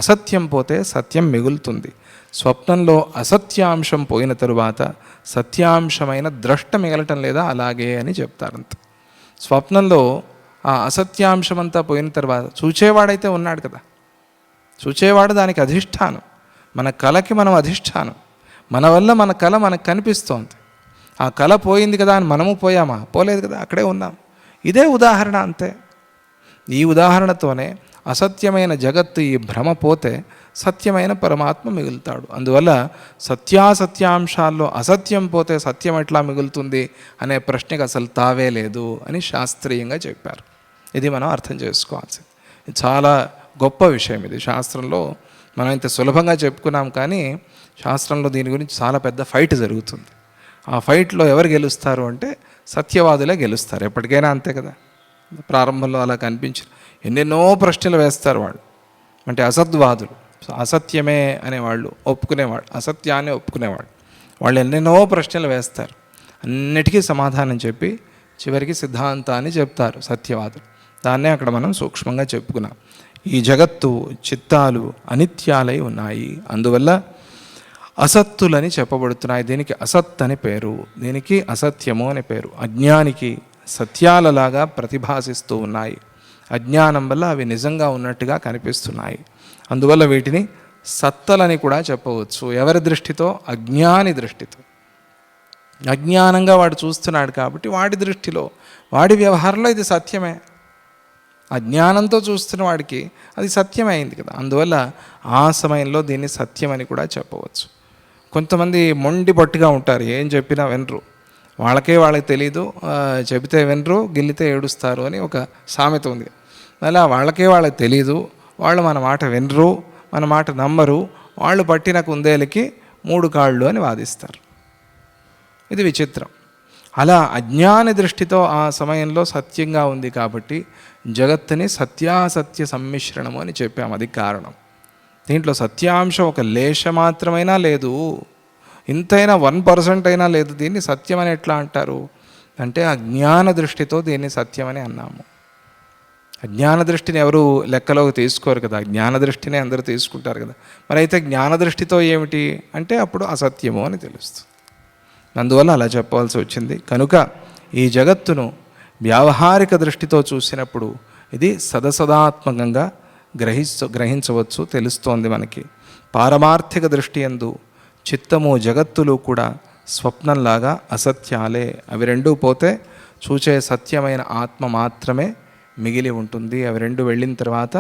అసత్యం పోతే సత్యం మిగులుతుంది. స్వప్నంలో అసత్యాంశం పోయిన తరువాత సత్యాంశమైన ద్రష్ట మిగలటం లేదా అలాగే అని చెప్తారంత. స్వప్నంలో ఆ అసత్యాంశమంతా పోయిన తర్వాత చూచేవాడైతే ఉన్నాడు కదా, చూచేవాడు దానికి అధిష్టానం. మన కళకి మనం అధిష్టానం. మన వల్ల మన కళ మనకు కనిపిస్తోంది. ఆ కళ పోయింది కదా అని మనము పోయామా? పోలేదు కదా, అక్కడే ఉన్నాం. ఇదే ఉదాహరణ అంతే. ఈ ఉదాహరణతోనే అసత్యమైన జగత్తు, ఈ భ్రమ పోతే సత్యమైన పరమాత్మ మిగులుతాడు. అందువల్ల సత్యాసత్యాంశాల్లో అసత్యం పోతే సత్యం ఎట్లా మిగులుతుంది అనే ప్రశ్నకు అసలు తావే లేదు అని శాస్త్రీయంగా చెప్పారు. ఇది మనం అర్థం చేసుకోవాల్సింది. చాలా గొప్ప విషయం ఇది. శాస్త్రంలో మనం ఇంత సులభంగా చెప్పుకున్నాం, కానీ శాస్త్రంలో దీని గురించి చాలా పెద్ద ఫైట్ జరుగుతుంది. ఆ ఫైట్లో ఎవరు గెలుస్తారు అంటే సత్యవాదులే గెలుస్తారు. ఎప్పటికైనా అంతే కదా. ప్రారంభంలో అలా కనిపించారు. ఎన్నెన్నో ప్రశ్నలు వేస్తారు వాళ్ళు. అంటే అసద్వాదులు, అసత్యమే అనేవాళ్ళు, ఒప్పుకునేవాళ్ళు, అసత్యాన్ని ఒప్పుకునేవాళ్ళు. వాళ్ళు ఎన్నెన్నో ప్రశ్నలు వేస్తారు. అన్నిటికీ సమాధానం చెప్పి చివరికి సిద్ధాంతాన్ని చెప్తారు సత్యవాదులు. దాన్నే అక్కడ మనం సూక్ష్మంగా చెప్పుకున్నాం. ఈ జగత్తు చిత్తాలు అనిత్యాలై ఉన్నాయి. అందువల్ల అసత్తులని చెప్పబడుతున్నాయి. దీనికి అసత్ అని పేరు, దీనికి అసత్యము అని పేరు. అజ్ఞానికి సత్యాలలాగా ప్రతిభాసిస్తూ ఉన్నాయి. అజ్ఞానం వల్ల అవి నిజంగా ఉన్నట్టుగా కనిపిస్తున్నాయి. అందువల్ల వీటిని సత్తలని కూడా చెప్పవచ్చు. ఎవరి దృష్టితో? అజ్ఞాని దృష్టితో. అజ్ఞానంగా వాడు చూస్తున్నాడు కాబట్టి వాడి దృష్టిలో, వాడి వ్యవహారంలో ఇది సత్యమే. అజ్ఞానంతో చూస్తున్న వాడికి అది సత్యమైంది కదా. అందువల్ల ఆ సమయంలో దీన్ని సత్యమని కూడా చెప్పవచ్చు. కొంతమంది మొండి పట్టుగా ఉంటారు, ఏం చెప్పినా వినరు. వాళ్ళకి తెలీదు, చెబితే వినరు, గిల్లితే ఏడుస్తారు అని ఒక సామెత ఉంది. అలా వాళ్ళకి తెలీదు, వాళ్ళు మన మాట వినరు, మన మాట నమ్మరు, వాళ్ళు పట్టిన కుందేలకి 3 కాళ్ళు అని వాదిస్తారు. ఇది విచిత్రం. అలా అజ్ఞాని దృష్టితో ఆ సమయంలో సత్యంగా ఉంది కాబట్టి జగత్తుని సత్యాసత్య సమ్మిశ్రణము అని చెప్పాము. అది కారణం. దీంట్లో సత్యాంశం ఒక లేశ మాత్రమైనా లేదు, ఇంతైనా 1% అయినా లేదు. దీన్ని సత్యం అని ఎట్లా అంటారు అంటే అజ్ఞాన దృష్టితో దీన్ని సత్యమని అన్నాము. అజ్ఞాన దృష్టిని ఎవరు లెక్కలోకి తీసుకోరు కదా, జ్ఞాన దృష్టిని అందరూ తీసుకుంటారు కదా. మరి అయితే జ్ఞాన దృష్టితో ఏమిటి అంటే అప్పుడు అసత్యము అని తెలుస్తుంది. అందువల్ల అలా చెప్పవలసి వచ్చింది. కనుక ఈ జగత్తును వ్యావహారిక దృష్టితో చూసినప్పుడు ఇది సదసదాత్మకంగా గ్రహించవచ్చు, తెలుస్తోంది మనకి. పారమార్థిక దృష్టి యందు చిత్తము జగత్తులు కూడా స్వప్నంలాగా అసత్యాలే. అవి రెండూ పోతే చూచే సత్యమైన ఆత్మ మాత్రమే మిగిలి ఉంటుంది. అవి రెండు వెళ్ళిన తర్వాత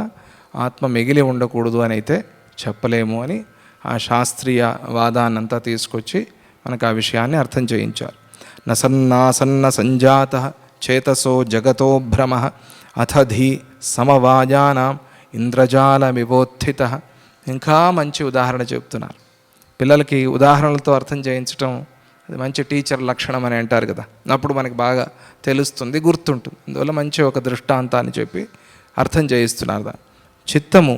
ఆత్మ మిగిలి ఉండకూడదు అని అయితే చెప్పలేము అని ఆ శాస్త్రీయ వాదాన్నంతా తీసుకొచ్చి మనకు ఆ విషయాన్ని అర్థం చేయించారు. నసన్నాసన్న సంజాత చేతసో జగతో భ్రమ అథధి సమవాయానాం ఇంద్రజాలమివోత్థిత. ఇంకా మంచి ఉదాహరణ చెప్తున్నారు. పిల్లలకి ఉదాహరణలతో అర్థం చేయించడం అది మంచి టీచర్ లక్షణం అని అంటారు కదా. అప్పుడు మనకి బాగా తెలుస్తుంది, గుర్తుంటుంది. అందువల్ల మంచి ఒక దృష్టాంతాన్ని చెప్పి అర్థం చేయిస్తున్నారు. చిత్తము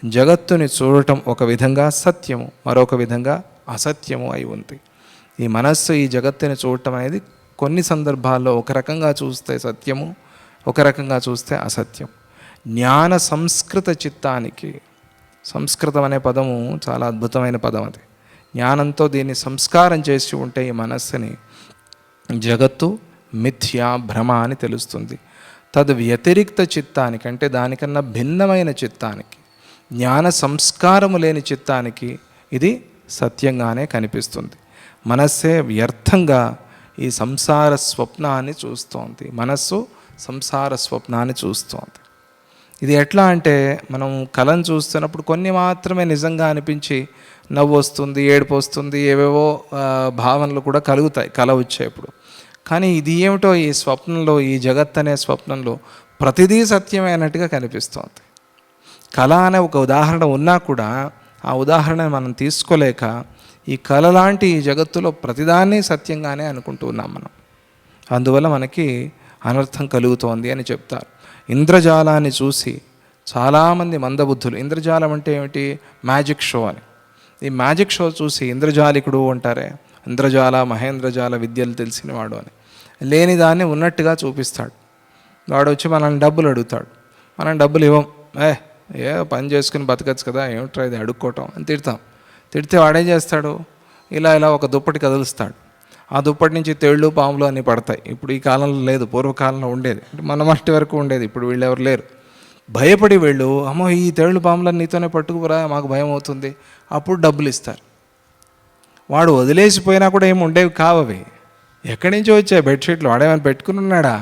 జగత్తుని చూడటం ఒక విధంగా సత్యము, మరొక విధంగా అసత్యము అయి ఉంది. ఈ మనస్సు ఈ జగత్తుని చూడటం అనేది కొన్ని సందర్భాల్లో ఒక రకంగా చూస్తే సత్యము, ఒక రకంగా చూస్తే అసత్యం. జ్ఞాన సంస్కృత చిత్తానికి, సంస్కృతం అనే పదము చాలా అద్భుతమైన పదం. అది జ్ఞానంతో దీన్ని సంస్కారం చేసి ఉంటే ఈ మనస్సుని జగత్తు మిథ్యా భ్రమ అని తెలుస్తుంది. తద్ వ్యతిరిక్త చిత్తానికి అంటే దానికన్నా భిన్నమైన చిత్తానికి, జ్ఞాన సంస్కారము లేని చిత్తానికి ఇది సత్యంగానే కనిపిస్తుంది. మనస్సే వ్యర్థంగా ఈ సంసార స్వప్నాన్ని చూస్తోంది. మనస్సు సంసార స్వప్నాన్ని చూస్తోంది. ఇది ఎట్లా అంటే మనం కళను చూస్తున్నప్పుడు కొన్ని మాత్రమే నిజంగా అనిపించి నవ్వు వస్తుంది, ఏడుపు వస్తుంది, ఏవేవో భావనలు కూడా కలుగుతాయి కళ వచ్చేప్పుడు. కానీ ఇది ఏమిటో ఈ స్వప్నంలో, ఈ జగత్ అనే స్వప్నంలో ప్రతిదీ సత్యమే అన్నట్టుగా కనిపిస్తోంది. కళ అనే ఒక ఉదాహరణ ఉన్నా కూడా ఆ ఉదాహరణ మనం తీసుకోలేక ఈ కళ లాంటి ఈ జగత్తులో ప్రతిదాన్ని సత్యంగానే అనుకుంటూ ఉన్నాం మనం. అందువల్ల మనకి అనర్థం కలుగుతోంది అని చెప్తారు. ఇంద్రజాలాన్ని చూసి చాలామంది మందబుద్ధులు, ఇంద్రజాలం అంటే ఏమిటి, మ్యాజిక్ షో అని. ఈ మ్యాజిక్ షో చూసి ఇంద్రజాలికుడు అంటారే, ఇంద్రజాల మహేంద్రజాల విద్యలు తెలిసినవాడు అని, లేని దాన్ని ఉన్నట్టుగా చూపిస్తాడు. వాడు వచ్చి మనల్ని డబ్బులు అడుగుతాడు, మనం డబ్బులు ఇవ్వం. ఏ పని చేసుకుని బతకచ్చు కదా, ఏమిట్రా ఇది అడుక్కోవటం అని తిడతాం. తిడితే వాడేం చేస్తాడు, ఇలా ఒక దుప్పటి కదులుస్తాడు. ఆ దుప్పటి నుంచి తేళ్ళు పాములు అన్నీ పడతాయి. ఇప్పుడు ఈ కాలంలో లేదు, పూర్వకాలంలో ఉండేది. మన మట్టి వరకు ఉండేది, ఇప్పుడు వీళ్ళు ఎవరు లేరు. భయపడి వీళ్ళు, అమ్మో ఈ తేళ్ళు పాములను నీతోనే పట్టుకురా, మాకు భయం అవుతుంది, అప్పుడు డబ్బులు ఇస్తారు. వాడు వదిలేసిపోయినా కూడా ఏమి ఉండేవి కావవి. ఎక్కడి నుంచో వచ్చాయి బెడ్షీట్లు, వాడేమైనా పెట్టుకుని ఉన్నాడా,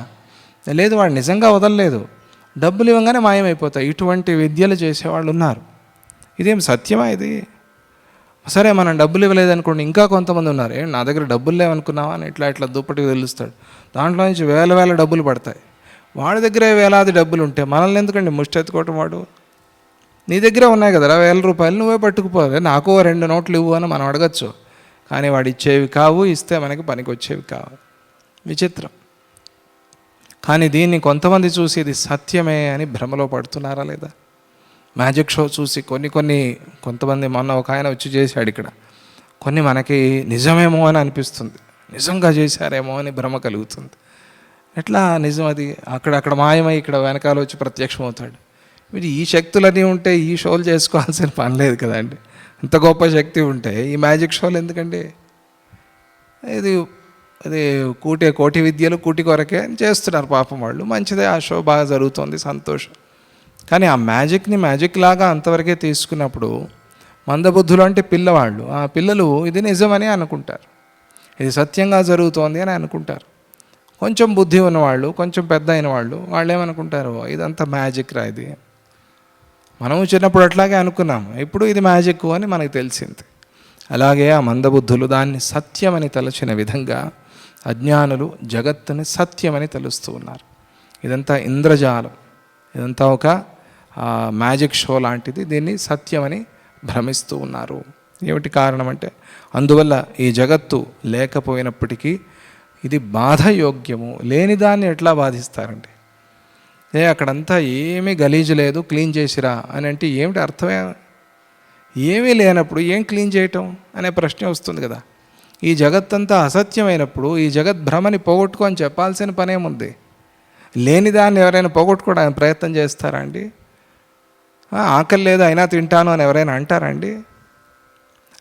లేదు వాడు నిజంగా వదలలేదు. డబ్బులు ఇవ్వగానే మాయమైపోతాయి. ఇటువంటి విద్యలు చేసేవాళ్ళు ఉన్నారు. ఇదేం సత్యమా ఇది? సరే మనం డబ్బులు ఇవ్వలేదనుకోండి, ఇంకా కొంతమంది ఉన్నారు, నా దగ్గర డబ్బులు లేవనుకున్నావా అని ఇట్లా దుప్పటికి తెలుస్తాడు. దాంట్లో నుంచి వేల డబ్బులు పడతాయి. వాడి దగ్గర వేలాది డబ్బులు ఉంటే మనల్ని ఎందుకండి ముష్టి ఎత్తుకోవటం? వాడు నీ దగ్గర ఉన్నాయి కదరా 1000 రూపాయలు, నువ్వే పట్టుకుపోవాలి, నాకు 2 నోట్లు ఇవ్వు అని మనం అడగచ్చు. కానీ వాడు ఇచ్చేవి కావు, ఇస్తే మనకి పనికి వచ్చేవి కావు. విచిత్రం. కానీ దీన్ని కొంతమంది చూసి ఇది సత్యమే అని భ్రమలో పడుతున్నారా లేదా? మ్యాజిక్ షో చూసి కొంతమంది, మొన్న ఒక ఆయన వచ్చి చేశాడు ఇక్కడ, కొన్ని మనకి నిజమేమో అని అనిపిస్తుంది, నిజంగా చేశారేమో అని భ్రమ కలుగుతుంది. ఎట్లా నిజం అది? అక్కడ మాయమై ఇక్కడ వెనకాల వచ్చి ప్రత్యక్షమవుతాడు. మీరు ఈ శక్తులన్నీ ఉంటే ఈ షోలు చేసుకోవాల్సిన పని లేదు కదండి. ఇంత గొప్ప శక్తి ఉంటే ఈ మ్యాజిక్ షోలు ఎందుకండి? ఇది కోటి విద్యలు కూటి కొరకే అని చేస్తున్నారు పాపం వాళ్ళు. మంచిదే, ఆ షో బాగా జరుగుతుంది, సంతోషం. కానీ ఆ మ్యాజిక్ని మ్యాజిక్ లాగా అంతవరకే తీసుకున్నప్పుడు మందబుద్ధులు అంటే పిల్లవాళ్ళు, ఆ పిల్లలు ఇది నిజమని అనుకుంటారు, ఇది సత్యంగా జరుగుతోంది అని అనుకుంటారు. కొంచెం బుద్ధి ఉన్నవాళ్ళు, కొంచెం పెద్ద అయిన వాళ్ళు ఏమనుకుంటారు, ఇదంతా మ్యాజిక్ రా ఇది. మనము చిన్నప్పుడు అట్లాగే అనుకున్నాము, ఇప్పుడు ఇది మ్యాజిక్ అని మనకు తెలిసింది. అలాగే ఆ మందబుద్ధులు దాన్ని సత్యమని తలచిన విధంగా అజ్ఞానులు జగత్తుని సత్యమని తెలుస్తూ ఉన్నారు. ఇదంతా ఇంద్రజాలం, ఇదంతా ఒక మ్యాజిక్ షో లాంటిది, దీన్ని సత్యమని భ్రమిస్తూ ఉన్నారు. ఏమిటి కారణం అంటే, అందువల్ల ఈ జగత్తు లేకపోయినప్పటికీ ఇది బాధయోగ్యము. లేని దాన్ని ఎట్లా బాధిస్తారండి? అక్కడంతా ఏమీ గలీజు లేదు, క్లీన్ చేసిరా అని అంటే ఏమిటి అర్థమే? ఏమీ లేనప్పుడు ఏం క్లీన్ చేయటం అనే ప్రశ్న వస్తుంది కదా. ఈ జగత్తంతా అసత్యమైనప్పుడు ఈ జగత్ భ్రమని పోగొట్టుకొని చెప్పాల్సిన పనేముంది? లేని దాన్ని ఎవరైనా పోగొట్టుకోవడానికి ప్రయత్నం చేస్తారా అండి? ఆకలి లేదు అయినా తింటాను అని ఎవరైనా అంటారా అండి?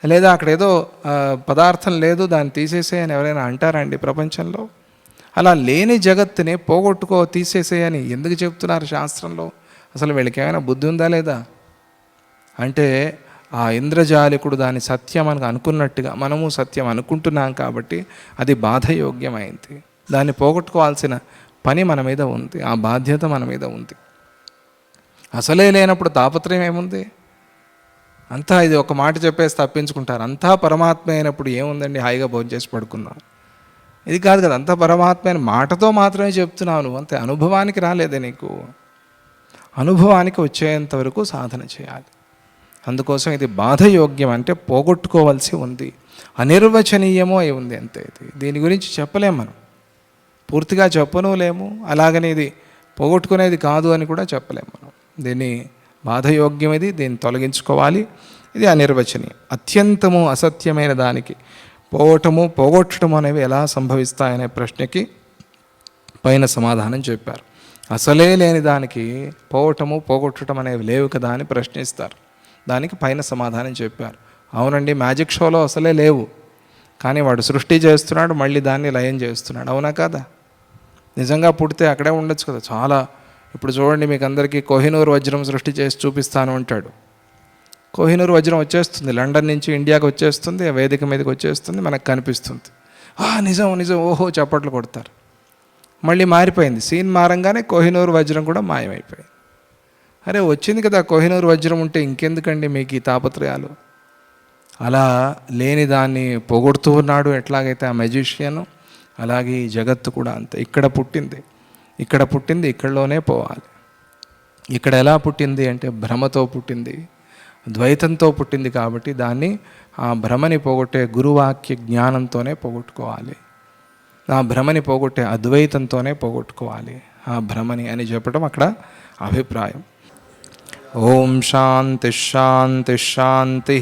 లేదా అక్కడ ఏదో పదార్థం లేదు దాన్ని తీసేసే అని ఎవరైనా అంటారా అండి ప్రపంచంలో? అలా లేని జగత్తుని తీసేసేయని ఎందుకు చెప్తున్నారు శాస్త్రంలో? అసలు వీళ్ళకి ఏమైనా బుద్ధి ఉందా లేదా? అంటే ఆ ఇంద్రజాలికుడు దాని సత్యం అని అనుకున్నట్టుగా మనము సత్యం అనుకుంటున్నాం కాబట్టి అది బాధయోగ్యమైంది. దాన్ని పోగొట్టుకోవాల్సిన పని మన మీద ఉంది, ఆ బాధ్యత మన మీద ఉంది. అసలే లేనప్పుడు తాపత్రయం ఏముంది? అంతా ఇది ఒక మాట చెప్పేసి తప్పించుకుంటారు. అంతా పరమాత్మ అయినప్పుడు ఏముందండి, హాయిగా భోజనం చేసి పడుకుందాం. ఇది కాదు కదా, అంతా పరమాత్మ అయిన మాటతో మాత్రమే చెప్తున్నావు నువ్వు, అంతే. అనుభవానికి రాలేదే నీకు. అనుభవానికి వచ్చేంత వరకు సాధన చేయాలి. అందుకోసం ఇది బాధయోగ్యం, అంటే పోగొట్టుకోవాల్సి ఉంది, అనిర్వచనీయమో అయి ఉంది అంతే. ఇది దీని గురించి చెప్పలేము, మనం పూర్తిగా చెప్పను లేము, అలాగని ఇది పోగొట్టుకునేది కాదు అని కూడా చెప్పలేము మనం. దీన్ని బాధయోగ్యం, ఇది దీన్ని తొలగించుకోవాలి. ఇది అనిర్వచనీయం. అత్యంతము అసత్యమైన దానికి పోగొట్టడం అనేవి ఎలా సంభవిస్తాయనే ప్రశ్నకి పైన సమాధానం చెప్పారు. అసలే లేని దానికి పోగొట్టడం అనేవి లేవు కదా అని ప్రశ్నిస్తారు. దానికి పైన సమాధానం చెప్పారు. అవునండి, మ్యాజిక్ షోలో అసలే లేవు, కానీ వాడు సృష్టి చేస్తున్నాడు, మళ్ళీ దాన్ని లయం చేస్తున్నాడు. అవునా కాదా? నిజంగా పుడితే అక్కడే ఉండొచ్చు కదా. చాలా ఇప్పుడు చూడండి, మీకు అందరికీ కోహినూర్ వజ్రం సృష్టి చేసి చూపిస్తాను అంటాడు. కోహినూర్ వజ్రం వచ్చేస్తుంది, లండన్ నుంచి ఇండియాకి వచ్చేస్తుంది, వేదిక మీదకి వచ్చేస్తుంది, మనకు కనిపిస్తుంది. నిజం నిజం, ఓహో చప్పట్లు కొడతారు. మళ్ళీ మారిపోయింది, సీన్ మారంగానే కోహినూర్ వజ్రం కూడా మాయమైపోయింది. అరే వచ్చింది కదా కోహినూర్ వజ్రం, ఉంటే ఇంకెందుకండి మీకు ఈ తాపత్రయాలు? అలా లేని దాన్ని పొగొడుతూ ఉన్నాడు ఎట్లాగైతే ఆ మెజిషియను, అలాగే ఈ జగత్తు కూడా అంతే. ఇక్కడ పుట్టింది ఇక్కడలోనే పోవాలి. ఇక్కడ ఎలా పుట్టింది అంటే భ్రమతో పుట్టింది, ద్వైతంతో పుట్టింది. కాబట్టి దాన్ని, ఆ భ్రమని పోగొట్టే గురువాక్య జ్ఞానంతోనే పోగొట్టుకోవాలి. ఆ భ్రమని పోగొట్టే అద్వైతంతోనే పోగొట్టుకోవాలి ఆ భ్రమని అని చెప్పడం అక్కడ అభిప్రాయం. ఓం శాంతి శాంతి శాంతి.